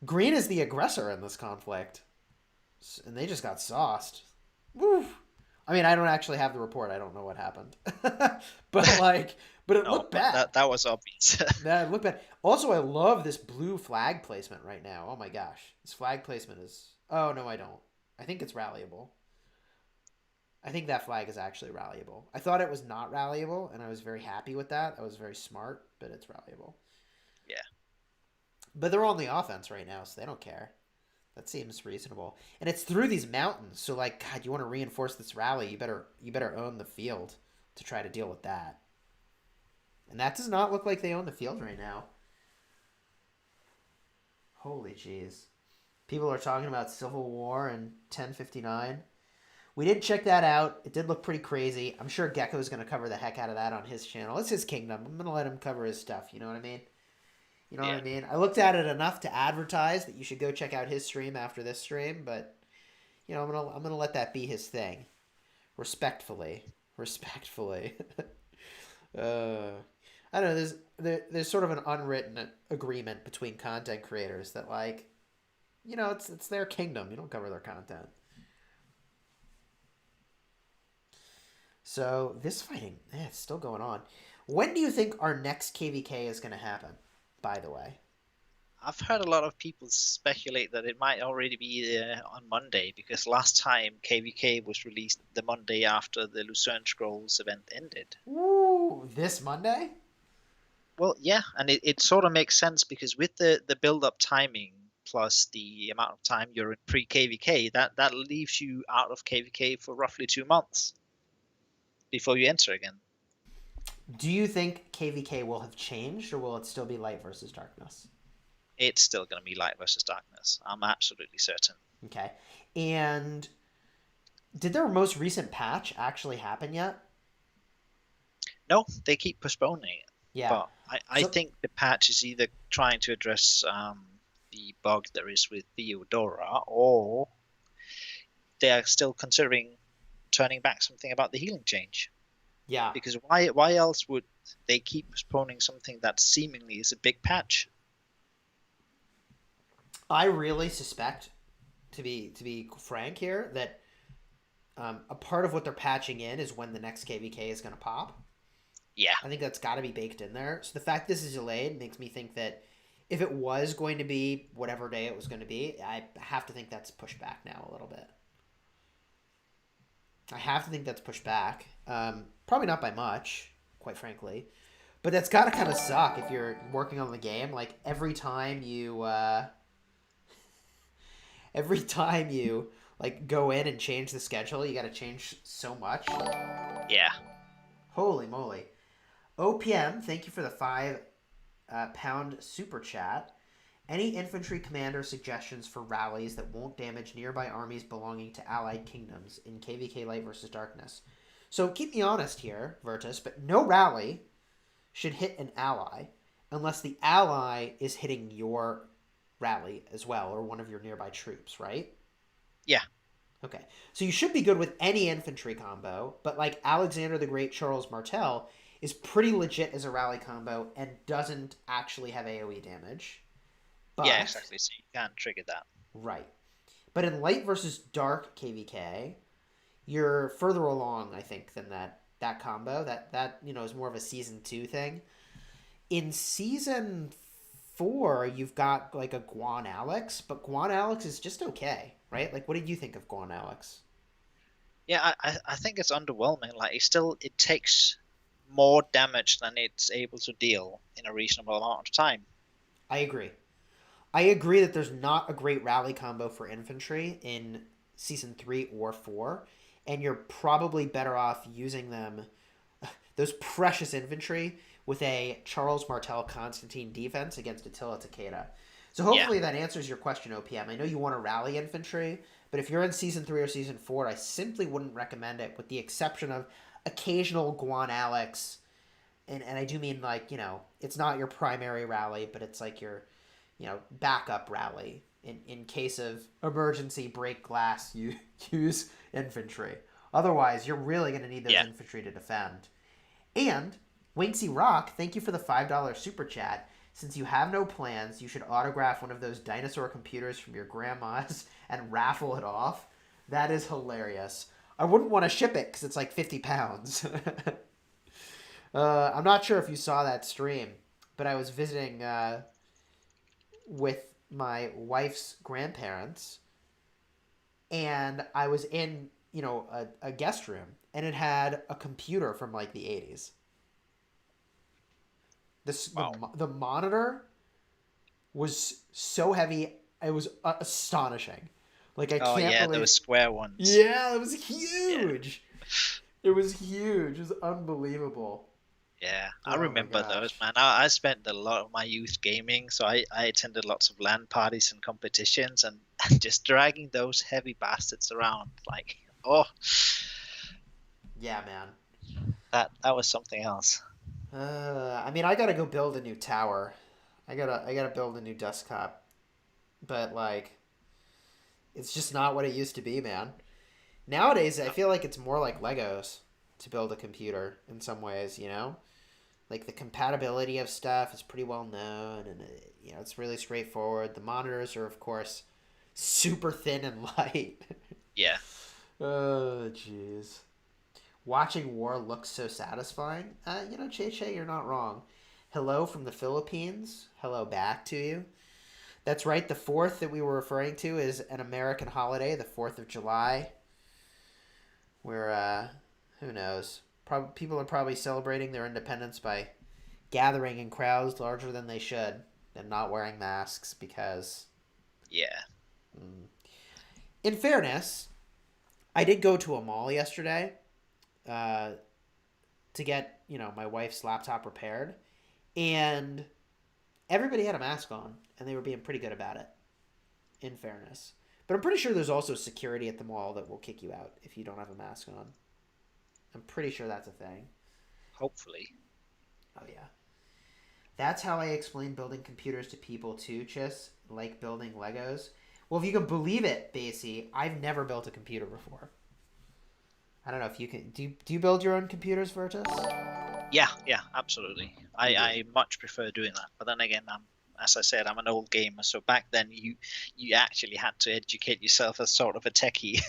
Green is the aggressor in this conflict. And they just got sauced. Woo! I mean, I don't actually have the report. I don't know what happened. But it No, looked but bad. that was obvious. That looked bad. Also, I love this blue flag placement right now. Oh my gosh. This flag placement is. Oh, no, I don't. I think it's rallyable. I think that flag is actually rallyable. I thought it was not rallyable, and I was very happy with that. I was very smart, but it's rallyable. Yeah. But they're on the offense right now, so they don't care. That seems reasonable. And it's through these mountains, so like, God, you want to reinforce this rally, you better own the field to try to deal with that. And that does not look like they own the field right now. Holy jeez. People are talking about Civil War in 1059. We did check that out. It did look pretty crazy. I'm sure Gecko's going to cover the heck out of that on his channel. It's his kingdom. I'm going to let him cover his stuff. You know what I mean? You know what I mean? I looked at it enough to advertise that you should go check out his stream after this stream, but I'm gonna let that be his thing, respectfully. I don't know. There's sort of an unwritten agreement between content creators that like, it's their kingdom. You don't cover their content. So this fighting, it's still going on. When do you think our next KVK is going to happen? By the way, I've heard a lot of people speculate that it might already be on Monday because last time KVK was released the Monday after the Lucerne Scrolls event ended. Ooh, this Monday? Well, yeah, and it sort of makes sense because with the build-up timing plus the amount of time you're in pre-KVK, that leaves you out of KVK for roughly 2 months before you enter again. Do you think KVK will have changed, or will it still be light versus darkness? It's still going to be light versus darkness. I'm absolutely certain. Okay. And Did their most recent patch actually happen yet? No, they keep postponing it. Yeah. But I So think the patch is either trying to address the bug there is with Theodora, or they are still considering turning back something about the healing change. yeah, Because why else would they keep postponing something that seemingly is a big patch? I really suspect, to be frank here, that a part of what they're patching in is when the next KVK is going to pop. Yeah, I think that's got to be baked in there. So the fact this is delayed makes me think that if it was going to be whatever day it was going to be, I have to think that's pushed back now a little bit. I have to think that's pushed back. Probably not by much, quite frankly. But that's got to kind of suck if you're working on the game. Like every time you like go in and change the schedule, you got to change so much. yeah. Holy moly! OPM, thank you for the £5 super chat. Any infantry commander suggestions for rallies that won't damage nearby armies belonging to allied kingdoms in KVK Light versus Darkness? So keep me honest here, Virtus, but no rally should hit an ally unless the ally is hitting your rally as well or one of your nearby troops, right? Yeah, Okay. So you should be good with any infantry combo, but like Alexander the Great Charles Martel is pretty legit as a rally combo and doesn't actually have AoE damage. yeah, But exactly. So you can't trigger that. right. But in light versus dark KVK, you're further along, I think, than that combo. That is more of a season 2 thing. In season 4, you've got like a Guan Alex, but Guan Alex is just okay, right? Like what did you think of Guan Alex? Yeah, I think it's underwhelming. Like it takes more damage than it's able to deal in a reasonable amount of time. I agree. I agree that there's not a great rally combo for infantry in season 3 or 4, and you're probably better off using them, those precious infantry, with a Charles Martel Constantine defense against Attila Takeda. So Yeah, hopefully that answers your question, OPM. I know you want to rally infantry, but if you're in season 3 or season 4, I simply wouldn't recommend it, with the exception of occasional Guan Alex. And I do mean, like, it's not your primary rally, but it's like your backup rally. In case of emergency break glass, you use infantry. Otherwise, you're really going to need those yeah. infantry to defend. And Winksy Rock, thank you for the $5 super chat. Since you have no plans, you should autograph one of those dinosaur computers from your grandma's and raffle it off. That is hilarious. I wouldn't want to ship it because it's like 50 pounds. I'm not sure if you saw that stream, but I was visiting with my wife's grandparents, and I was in a guest room, and it had a computer from like the 80s. This the Wow. the monitor was so heavy, it was astonishing. Like I Oh can't yeah, believe. those square ones. Yeah, it was Yeah, huge. It was huge. It was unbelievable. yeah. I Oh my remember those, gosh. man. I spent a lot of my youth gaming, so I attended lots of LAN parties and competitions, and, and just dragging those heavy bastards around, like, oh, Yeah, man. that was something else. I mean, I gotta go build a new tower. I gotta build a new desktop. But like, it's just not what it used to be, man. Nowadays, I No. feel like it's more like Legos to build a computer in some ways. Like the compatibility of stuff is pretty well known, and it's really straightforward. The monitors are, of course, super thin and light. Yeah. Oh, jeez. Watching war looks so satisfying. Che, you're not wrong. Hello from the Philippines. Hello back to you. That's right. The 4th that we were referring to is an American holiday, the 4th of July, where, who knows? People are probably celebrating their independence by gathering in crowds larger than they should and not wearing masks because, Yeah. in fairness, I did go to a mall yesterday uh, to get, my wife's laptop repaired, and everybody had a mask on, and they were being pretty good about it, in fairness. But I'm pretty sure there's also security at the mall that will kick you out if you don't have a mask on. I'm pretty sure that's a thing. Hopefully. Oh yeah. That's how I explain building computers to people too, Chis. Like building Legos. Well, if you can believe it, Basie, I've never built a computer before. I don't know if you can. Do you build your own computers, Virtus? Yeah, yeah, absolutely. You do. I much prefer doing that. But then again, as I said, I'm an old gamer, so back then you actually had to educate yourself as sort of a techie.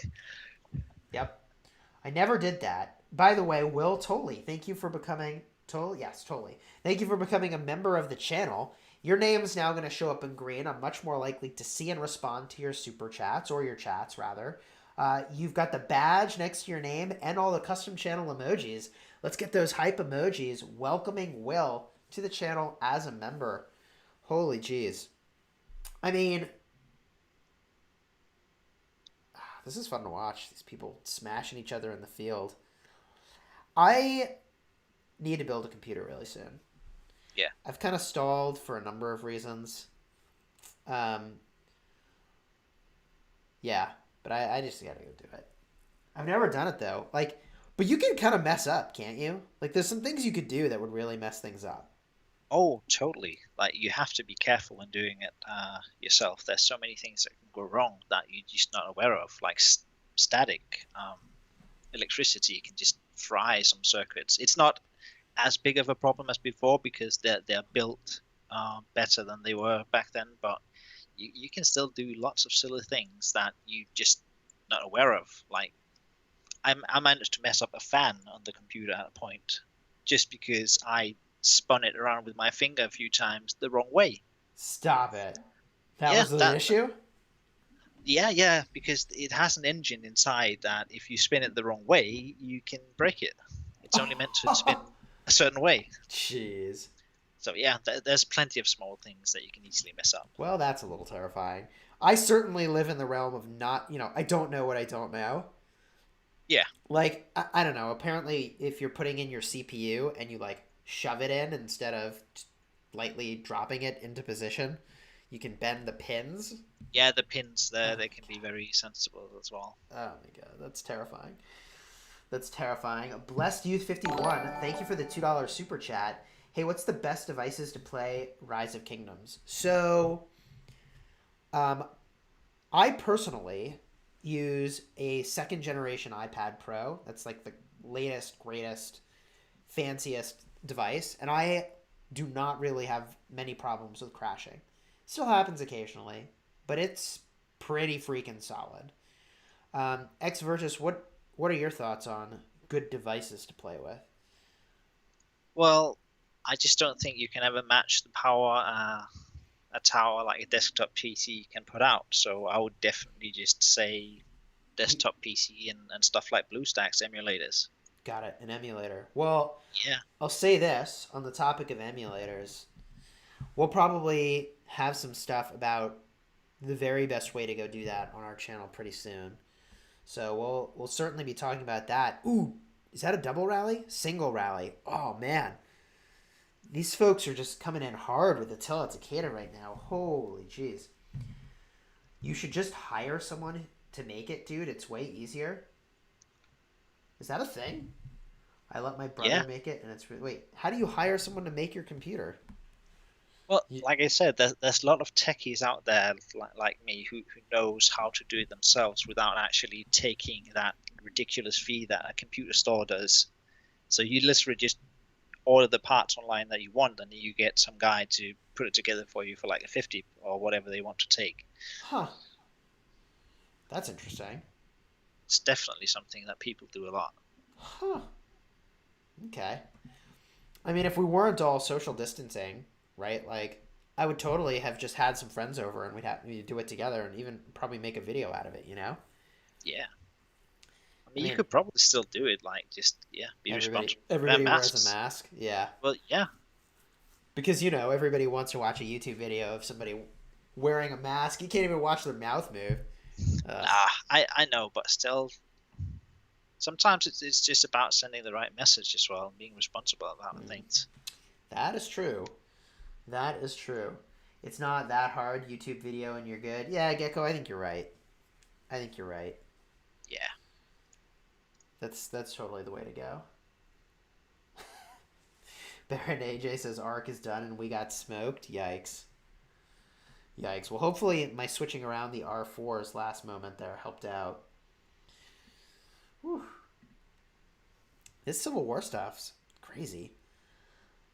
Yep. I never did that. By the way, Will Toley, thank you for becoming Toley. Yes, Toley. Thank you for becoming a member of the channel. Your name is now going to show up in green. I'm much more likely to see and respond to your super chats, or your chats rather. You've got the badge next to your name and all the custom channel emojis. Let's get those hype emojis welcoming Will to the channel as a member. Holy jeez. I mean, this is fun to watch. These people smashing each other in the field. I need to build a computer really soon. Yeah. I've kind of stalled for a number of reasons. Um, yeah, but I just gotta go do it. I've never done it though. Like, but you can kind of mess up, can't you? Like, there's some things you could do that would really mess things up. Oh, totally. Like you have to be careful when doing it yourself. There's so many things that can go wrong that you're just not aware of, like static electricity can just fry some circuits. It's not as big of a problem as before because they're built better than they were back then, but you can still do lots of silly things that you just not aware of. Like I managed to mess up a fan on the computer at a point just because I spun it around with my finger a few times the wrong way. Stop it. That Yeah, was the that issue? yeah, because it has an engine inside that if you spin it the wrong way, you can break it. It's only meant to spin a certain way. Jeez. So yeah, there's plenty of small things that you can easily mess up. Well, that's a little terrifying. I certainly live in the realm of not, I don't know what I don't know. Yeah, Like, I don't know. Apparently, if you're putting in your CPU and you, like, shove it in instead of lightly dropping it into position, you can bend the pins. yeah, the pins Oh, there my they can be very sensible as well. Oh my god, that's terrifying. That's terrifying. Blessed Youth 51, thank you for the $2 super chat. Hey, what's the best devices to play Rise of Kingdoms? So, um, I personally use a second generation iPad Pro. That's like the latest, greatest, fanciest device, and I do not really have many problems with crashing. Still happens occasionally, but it's pretty freaking solid. X Virtus, what are your thoughts on good devices to play with? Well, I just don't think you can ever match the power a tower like a desktop PC can put out. So I would definitely just say desktop PC and stuff like BlueStacks emulators. Got it, an emulator. Well, Yeah, I'll say this on the topic of emulators. We'll probably have some stuff about the very best way to go do that on our channel pretty soon. So we'll certainly be talking about that. Ooh, is that a double rally? Single rally. Oh man. These folks are just coming in hard with Attila Takeda right now. Holy jeez. You should just hire someone to make it, dude. It's way easier. Is that a thing? I let my brother yeah. make it, and it's really... Wait, how do you hire someone to make your computer? Well, You... like I said, there's a lot of techies out there like me who knows how to do it themselves without actually taking that ridiculous fee that a computer store does. So you literally just order the parts online that you want, and you get some guy to put it together for you for like a 50 or whatever they want to take. Huh. That's interesting. It's definitely something that people do a lot. Huh. Okay. I mean, if we weren't all social distancing, right? Like, I would totally have just had some friends over and we'd do it together and even probably make a video out of it, you know? Yeah. I I mean, you mean, could probably still do it, like just be everybody responsible. Wear everybody wears a masks. mask. Yeah. Well, yeah, Because, everybody wants to watch a YouTube video of somebody wearing a mask. You can't even watch their mouth move. Ugh. I know, but still, sometimes it's just about sending the right message as well and being responsible about things. That is true. That is true. It's not that hard YouTube video and you're good. Yeah, Gecko, I think you're right. I think you're right. Yeah. That's totally the way to go. Baron AJ says Arc is done and we got smoked. Yikes. Yikes. Well, hopefully my switching around the R4's last moment there helped out. Whew. This Civil War stuff's crazy.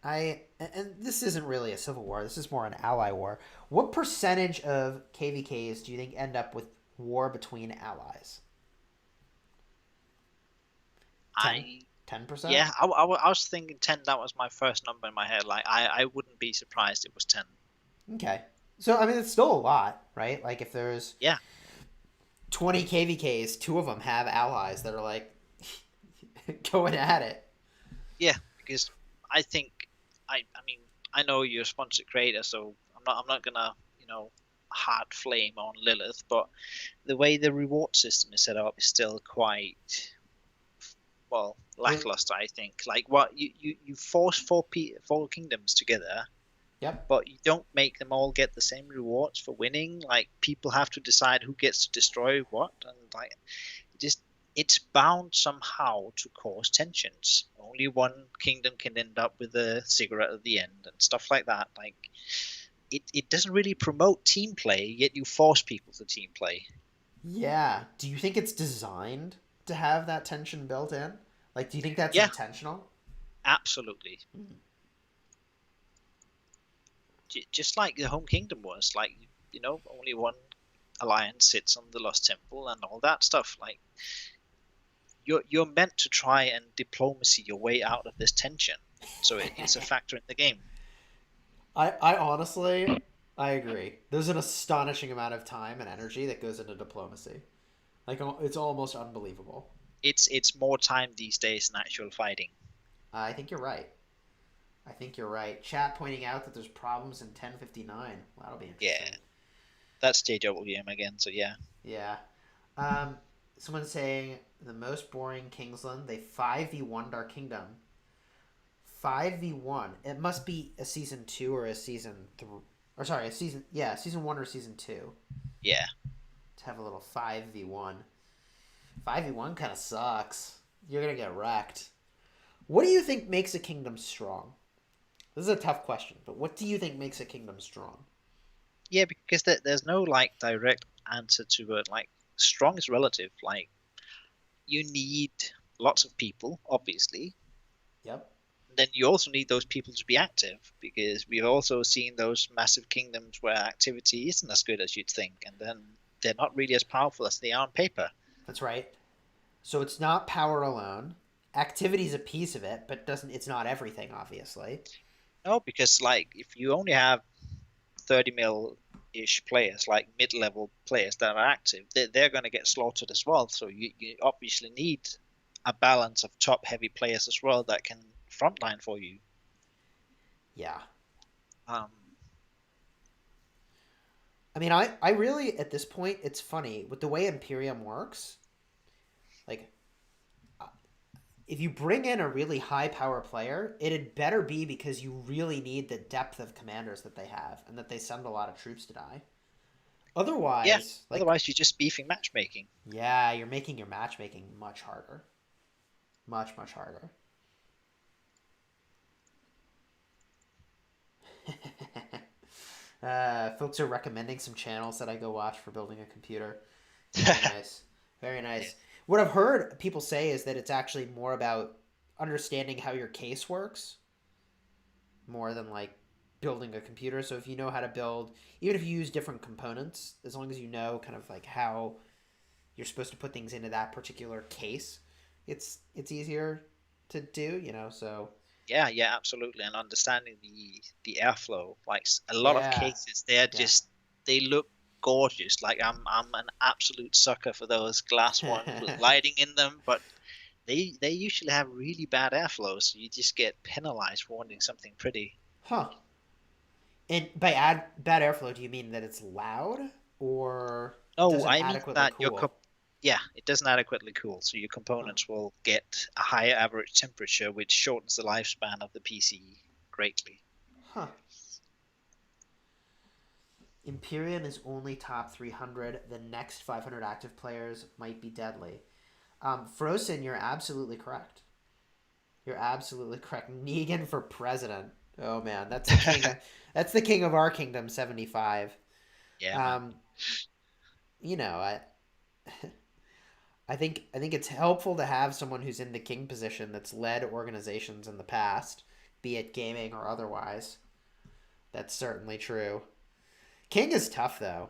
And this isn't really a civil war. This is more an ally war. What percentage of KVKs do you think end up with war between allies? 10? I 10%? Yeah, I was thinking 10. That was my first number in my head. Like I wouldn't be surprised it was 10. Okay. So I mean it's still a lot, right? Like if there's Yeah. 20 KVKs, two of them have allies that are like going at it. Yeah, because I think I mean I know you're a sponsored creator, so I'm not gonna hard flame on Lilith, but the way the reward system is set up is still quite well It, lackluster. I think like what you force four kingdoms together, yep. but you don't make them all get the same rewards for winning. Like people have to decide who gets to destroy what, and like just it's bound somehow to cause tensions. Only one kingdom can end up with a cigarette at the end and stuff like that. Like it doesn't really promote team play, yet you force people to team play. Yeah. Do you think it's designed to have that tension built in? Like, do you think that's Yeah, intentional? absolutely. Just like the home kingdom was, like only one alliance sits on the Lost Temple and all that stuff. Like you're meant to try and diplomacy your way out of this tension, so it's a factor in the game. I honestly, I agree. There's an astonishing amount of time and energy that goes into diplomacy. Like, it's almost unbelievable. It's more time these days than actual fighting. I think you're right. I think you're right. Chat pointing out that there's problems in 1059. Well, that'll be Yeah, interesting. that's JWM again. So yeah, Yeah. Um, Someone's saying the most boring Kingsland. They 5v1'd our kingdom. 5v1. It must be a season 2 or a season 3. Or sorry, a season. Yeah, season 1 or season 2. yeah, To have a little 5v1. 5v1 kind of sucks. You're going to get wrecked. What do you think makes a kingdom strong? This is a tough question, but what do you think makes a kingdom strong? yeah. Because there's no like direct answer to it. Like strong is relative. Like you need lots of people, obviously. Yep. Then you also need those people to be active because we've also seen those massive kingdoms where activity isn't as good as you'd think, and then they're not really as powerful as they are on paper. That's right. So it's not power alone. Activity is a piece of it, but doesn't it's not everything, obviously. No, because like if you only have 30 mil ish players, like mid level players that are active, they're going to get slaughtered as well. So you obviously need a balance of top heavy players as well that can frontline for you. Yeah. Um, I mean, I really, at this point, it's funny. With the way Imperium works, like, if you bring in a really high power player, it'd better be because you really need the depth of commanders that they have and that they send a lot of troops to die. yeah, Otherwise, like, otherwise you're just beefing matchmaking. yeah, you're making your matchmaking much harder. Much, much harder. Folks are recommending some channels that I go watch for building a computer. Very nice. Very Yeah. nice. What I've heard people say is that it's actually more about understanding how your case works more than like building a computer. So if you know how to build, even if you use different components, as long as you know kind of like how you're supposed to put things into that particular case, it's easier to do, you know. So Yeah, yeah, absolutely. And understanding the airflow, like a lot of yeah, cases, they're yeah. just they look gorgeous. Like I'm an absolute sucker for those glass ones with lighting in them, but they usually have really bad airflow, so you just get penalized for wanting something pretty. Huh. And by bad airflow, do you mean that it's loud or No, doesn't I mean adequately that cool? yeah, it doesn't adequately cool, so your Huh. components will get a higher average temperature, which shortens the lifespan of the PC greatly. Huh. Imperium is only top 300. The next 500 active players might be deadly. Frozen, you're absolutely correct. You're absolutely correct. Negan for president. Oh man, that's the king. That's the king of our kingdom. 75. Yeah, man. Um, you know, I think it's helpful to have someone who's in the king position that's led organizations in the past, be it gaming or otherwise. That's certainly true. King is tough though.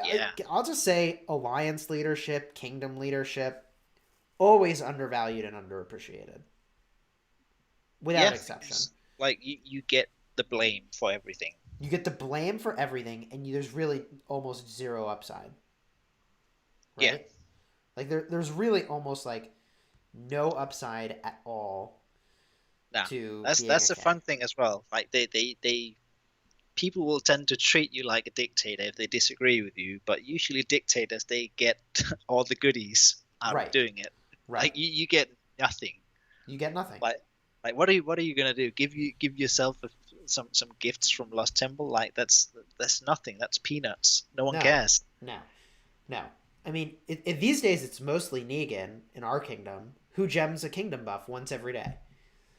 Yeah. I'll just say alliance leadership, kingdom leadership, always undervalued and underappreciated, without Yeah, exception. because like you get the blame for everything. You get the blame for everything, and there's really almost zero upside, Yeah. right? Like there's really almost like no upside at all Nah. to That's being a the king. fun thing as well. Like they people will tend to treat you like a dictator if they disagree with you, but usually dictators they get all the goodies out of Right, doing it. right. Like you get nothing. You get nothing. Like what are you gonna do? Give yourself some gifts from Lost Temple? Like that's nothing. That's peanuts. No one No, cares. no, no. I mean, these days it's mostly Negan in our kingdom who gems a kingdom buff once every day.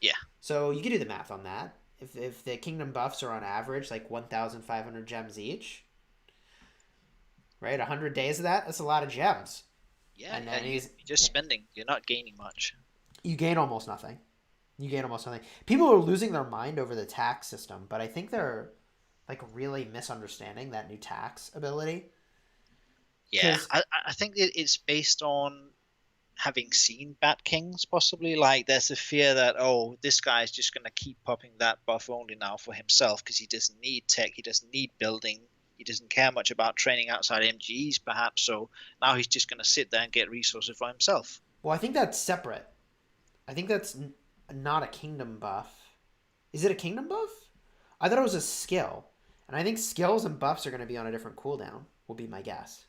Yeah. So you can do the math on that. If the kingdom buffs are on average like 1,500 gems each, right? 100 days of that, that's a lot of gems. Yeah, And yeah. then You're just spending. You're not gaining much. you gain almost nothing. You gain almost nothing. People are losing their mind over the tax system, but I think they're like really misunderstanding that new tax ability. Yeah, Because I think it's based on having seen Bat Kings, possibly. Like, there's a fear that, oh, this guy's just going to keep popping that buff only now for himself because he doesn't need tech, he doesn't need building, he doesn't care much about training outside MGEs, perhaps. So now he's just going to sit there and get resources for himself. well, I think that's separate. I think that's not a kingdom buff. Is it a kingdom buff? I thought it was a skill, and I think skills and buffs are going to be on a different cooldown. Will be my guess.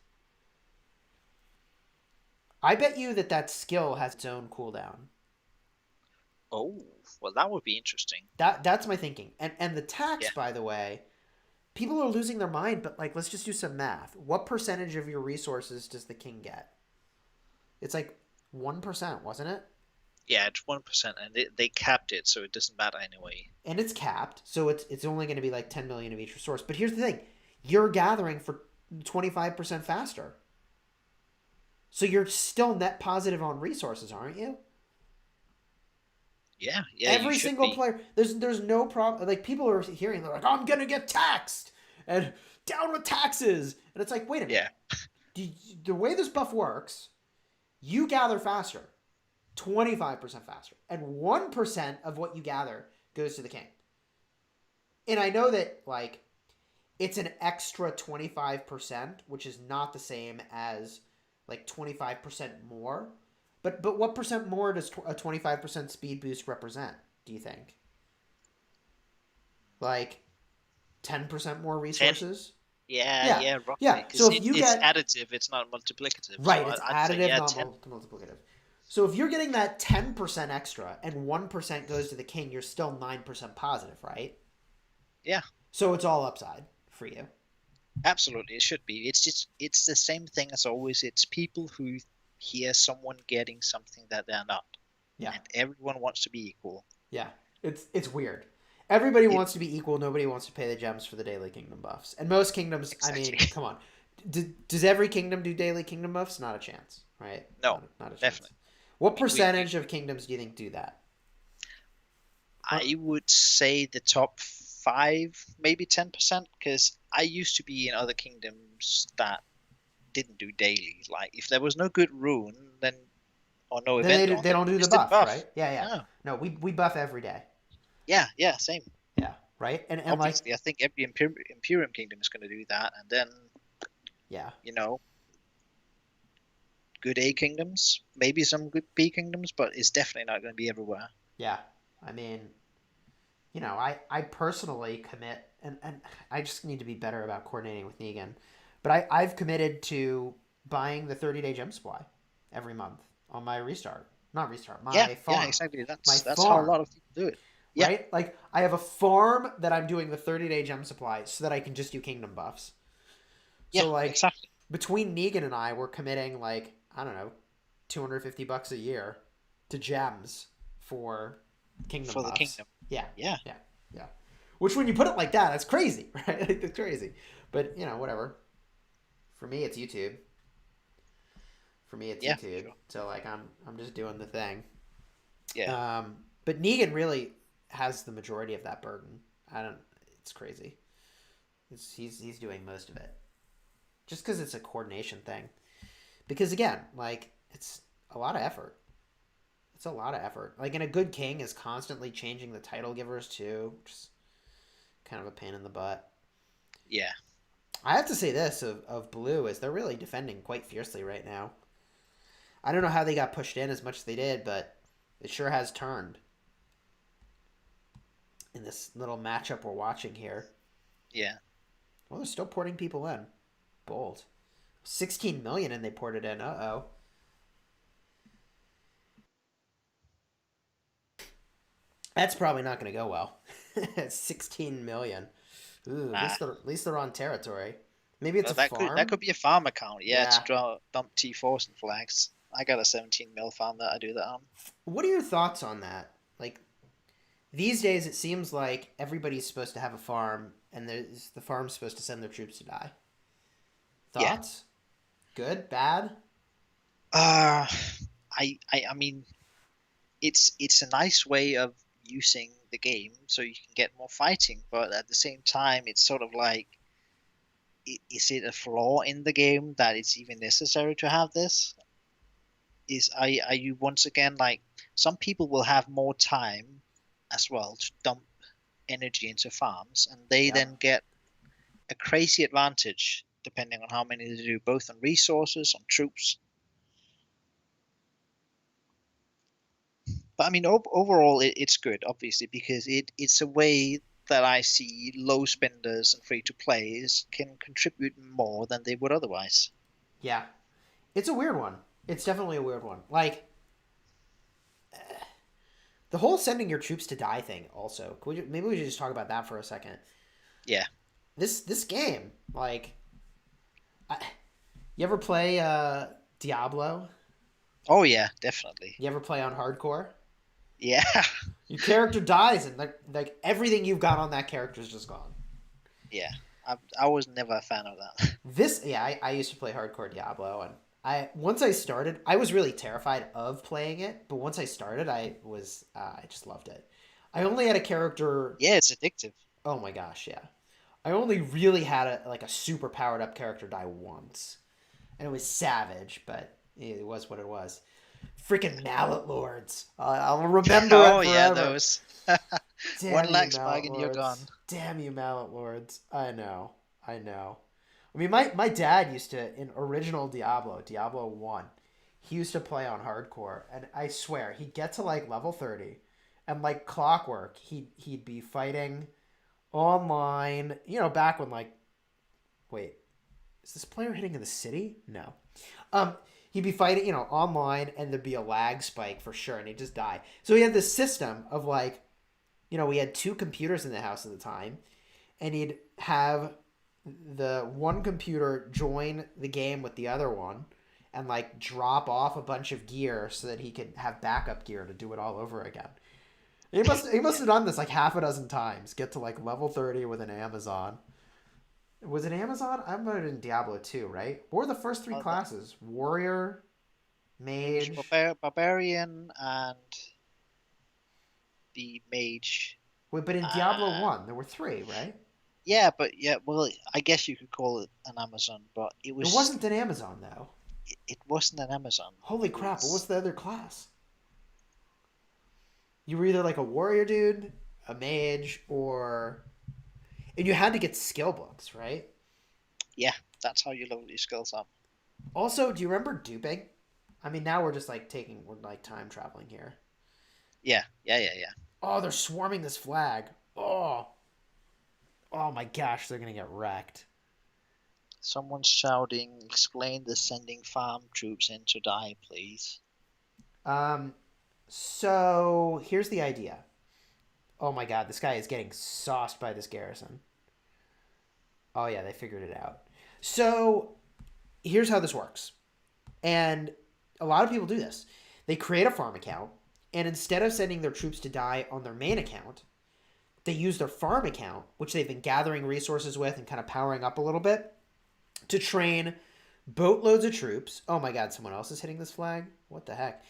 I bet you that skill has its own cooldown. Oh, well, that would be interesting. That's my thinking. And the Yeah, tax, by the way, people are losing their mind. But like, let's just do some math. What percentage of your resources does the king get? It's like 1%, wasn't it? yeah, it's 1%, and they capped it, so it doesn't matter anyway. And it's capped, so it's only going to be like 10 million of each resource. But here's the thing: you're gathering for 25% faster, so you're still net positive on resources, aren't you? Yeah, yeah, you Every should single be. player, there's no problem. Like people are hearing, they're like, "I'm gonna get taxed," and down with taxes, and it's like, wait a minute. Yeah, The way this buff works, you gather faster, 25% faster, and 1% of what you gather goes to the king. And I know that like it's an extra 25%, which is not the same as like 25% more. But what percent more does a 25% speed boost represent, do you think? Like 10% more 10. resources? Yeah, Yeah. yeah, Yeah. roughly, So because if you it's get additive, it's not multiplicative. So right, it's I'd say, additive, yeah, not 10. multiplicative. So if you're getting that 10% extra and 1% goes to the king, you're still 9% positive, right? Yeah, So it's all upside for you. absolutely, it should be. It's the same thing as always. It's people who hear someone getting something that they're not, Yeah. and everyone wants to be equal. Yeah, it's weird. Everybody It wants to be equal. Nobody wants to pay the gems for the daily kingdom buffs. And most kingdoms, I exactly. mean, come on. Does every kingdom do daily kingdom buffs? Not a chance, right? No, Not a chance. definitely. What We percentage of kingdoms do you think do that? Uh, I would say the top five, maybe 10%, because I used to be in other kingdoms that didn't do daily. Like if there was no good rune, then or no then event on, they then don't do the just didn't buff, buff. right? Yeah, yeah. No. No, we buff every day. Yeah, yeah, same. Yeah, right. And like Obviously, I think every Imperium kingdom is going to do that, and then yeah, you know, good A kingdoms, maybe some good B kingdoms, but it's definitely not going to be everywhere. yeah. I mean, I personally commit, and I just need to be better about coordinating with Negan. But I've committed to buying the 30-day gem supply every month on my restart. Not restart, Yeah, my yeah, farm. exactly. My That's how a farm, lot of people do it. Yeah, right? Like, I have a farm that I'm doing the 30-day gem supply so that I can just do kingdom buffs. Yeah, So like exactly. between Negan and I, we're committing like I don't know, $250 a year to gems for kingdom For the buffs. kingdom. Yeah, Yeah, yeah, yeah. Which when you put it like that, that's crazy, right? Like, that's crazy. But whatever. For me, it's YouTube. For me, it's yeah, YouTube. sure. So like I'm just doing the thing. Yeah. But Negan really has the majority of that burden. I don't. It's crazy. He's doing most of it just because it's a coordination thing. Because again, like it's a lot of effort. It's a lot of effort. Like, and a good king is constantly changing the title givers too, which is kind of a pain in the butt. Yeah. I have to say this of Blue is they're really defending quite fiercely right now. I don't know how they got pushed in as much as they did, but it sure has turned in this little matchup we're watching here. Yeah. Well, they're still porting people in. Bold. 16 million and they ported in. Uh-oh. That's probably not going to go well. 16 million. Ooh, Nah. at least they're on territory. Maybe it's Well, a that could farm. be a farm account. Yeah, to Yeah. draw dump T4s and flags. I got a 17 mil farm that I do that on. What are your thoughts on that? Like these days, it seems like everybody's supposed to have a farm, and the farm's supposed to send their troops to die. Yeah. Thoughts? Good? Bad? Uh I mean, it's a nice way of using the game so you can get more fighting, but at the same time, it's sort of like, is it a flaw in the game that it's even necessary to have this? Are you once again like, some people will have more time as well to dump energy into farms, and they then Yep. get a crazy advantage depending on how many they do, both on resources, on troops. But I mean, overall, it's good, obviously, because it's a way that I see low spenders and free to plays can contribute more than they would otherwise. Yeah. It's a weird one. It's definitely a weird one. Like the whole sending your troops to die thing. Also, maybe we should just talk about that for a second. Yeah. This game, like, I, you ever play Diablo? Oh yeah, definitely. You ever play on hardcore? Yeah. Your character dies, and like everything you've got on that character is just gone. Yeah. I was never a fan of that. Yeah, I used to play hardcore Diablo, and once I started, I was really terrified of playing it, but once I started, I just loved it. I only had a character. Yeah, it's addictive. Oh my gosh, yeah. I only really had a super powered up character die once, and it was Savage, but it was what it was. Freaking Mallet Lords. I'll remember Oh it yeah, forever. those. One Damn you, lag spike Mallet and you're Lords. gone. Damn you, Mallet Lords. I know. I know. I mean, my dad used to, in original Diablo 1, he used to play on hardcore, and I swear, he'd get to like level 30, and like clockwork, he'd be fighting online, back when like, wait, is this player hitting in the city? No. Um, he'd be fighting, online, and there'd be a lag spike for sure, and he'd just die. So he had this system of like, we had two computers in the house at the time, and he'd have the one computer join the game with the other one and like drop off a bunch of gear so that he could have backup gear to do it all over again. He must Yeah. have done this like half a dozen times. Get to like level 30 with an Amazon. Was it Amazon? I'm in Diablo 2, right? What were the first three That, classes? Warrior, it was Mage. barbarian and the mage. Wait, but in Diablo Uh, 1, there were three, right? yeah, but yeah, well, I guess you could call it an Amazon, but It wasn't an Amazon though. it wasn't an Amazon. Holy It crap! What was was, the other class? You were either like a warrior dude, a mage, or and you had to get skill books, right? yeah, that's how you level your skills up. Also, do you remember duping? I mean, now we're like time traveling here. Yeah, yeah, yeah, yeah. Oh, they're swarming this flag. Oh my gosh, they're gonna get wrecked. Someone's shouting, explain the sending farm troops in to die, please. Um, so here's the idea. Oh my god, this guy is getting sauced by this garrison. Oh yeah, they figured it out. So here's how this works. And a lot of people do this. They create a farm account, and instead of sending their troops to die on their main account, they use their farm account, which they've been gathering resources with and kind of powering up a little bit, to train boatloads of troops. Oh my god, someone else is hitting this flag? What the heck?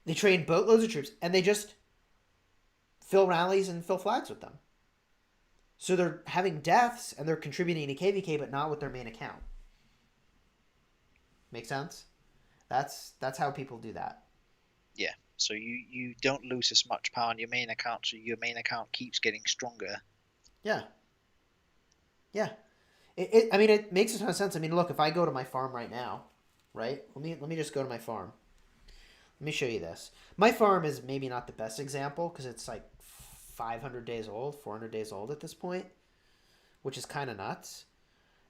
They train boatloads of troops, and they just fill rallies and fill flags with them. So they're having deaths, and they're contributing to KVK, but not with their main account. Make sense? That's how people do that. Yeah. So you don't lose as much power on your main account, so your main account keeps getting stronger. Yeah. Yeah. I mean, it makes a ton of sense. I mean, look, if I go to my farm right now, right? Let me just go to my farm. Let me show you this. My farm is maybe not the best example because it's like 500 days old, 400 days old at this point, which is kind of nuts.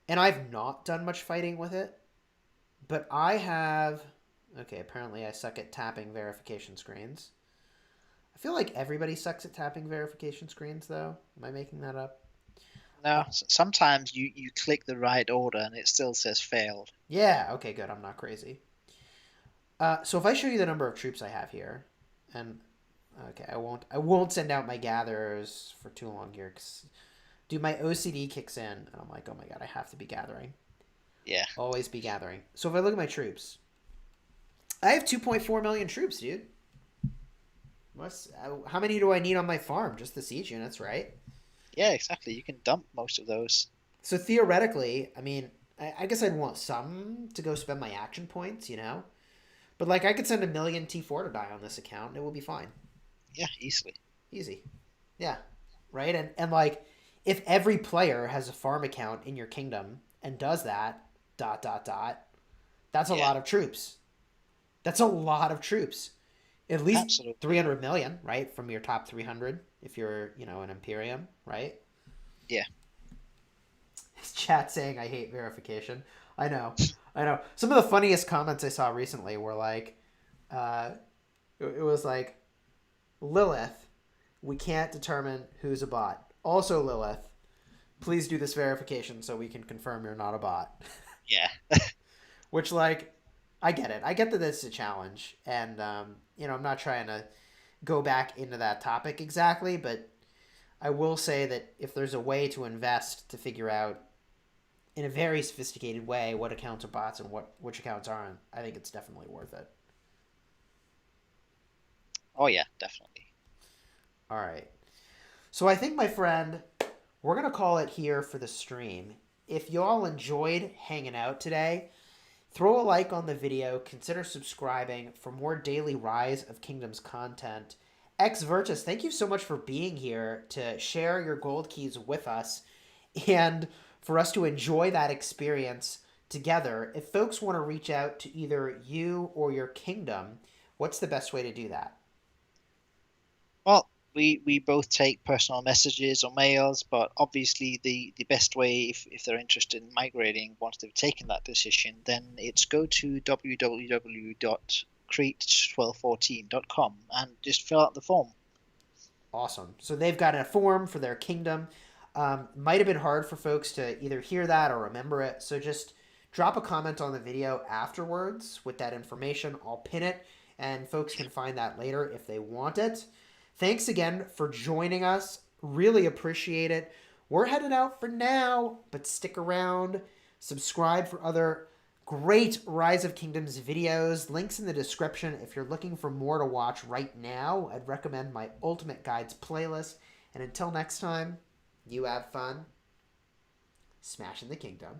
And I've not done much fighting with it, but I have. Okay, apparently I suck at tapping verification screens. I feel like everybody sucks at tapping verification screens, though. Am I making that up? No, sometimes you click the right order and it still says failed. Yeah, okay, good. I'm not crazy. So if I show you the number of troops I have here, and okay, I won't send out my gatherers for too long here, cause dude, my OCD kicks in, and I'm like, oh my god, I have to be gathering. Yeah. Always be gathering. So if I look at my troops, I have 2.4 million troops, dude. How many do I need on my farm? Just the siege units, right? Yeah, exactly. You can dump most of those. So theoretically, I mean, I guess I'd want some to go spend my action points, you know? But like I could send a million T4 to die on this account and it will be fine. Yeah, easily. Easy. Yeah. Right? And like if every player has a farm account in your kingdom and does that, dot dot dot, that's a Yeah, lot of troops. That's a lot of troops. At least absolutely. 300 million, right? From your top 300 if you're, an Imperium, right? Yeah. Chat saying I hate verification. I know. I know. Some of the funniest comments I saw recently were like, uh, it was like, Lilith, we can't determine who's a bot. Also, Lilith, please do this verification so we can confirm you're not a bot. Yeah. Which, like, I get it. I get that it's a challenge. And, I'm not trying to go back into that topic exactly, but I will say that if there's a way to invest to figure out in a very sophisticated way what accounts are bots and which accounts aren't, I think it's definitely worth it. Oh yeah, definitely. All right. So I think, my friend, we're going to call it here for the stream. If you all enjoyed hanging out today, throw a like on the video, consider subscribing for more daily Rise of Kingdoms content. X Virtus, thank you so much for being here to share your gold keys with us and for us to enjoy that experience together. If folks want to reach out to either you or your kingdom, what's the best way to do that? Well, we both take personal messages or mails, but obviously the best way if they're interested in migrating once they've taken that decision, then it's go to www.crete1214.com and just fill out the form. Awesome. So they've got a form for their kingdom. Might have been hard for folks to either hear that or remember it. So just drop a comment on the video afterwards with that information. I'll pin it and folks can find that later if they want it. Thanks again for joining us. Really appreciate it. We're headed out for now, but stick around. Subscribe for other great Rise of Kingdoms videos. Links in the description. If you're looking for more to watch right now, I'd recommend my Ultimate Guides playlist. And until next time, you have fun smashing the kingdom.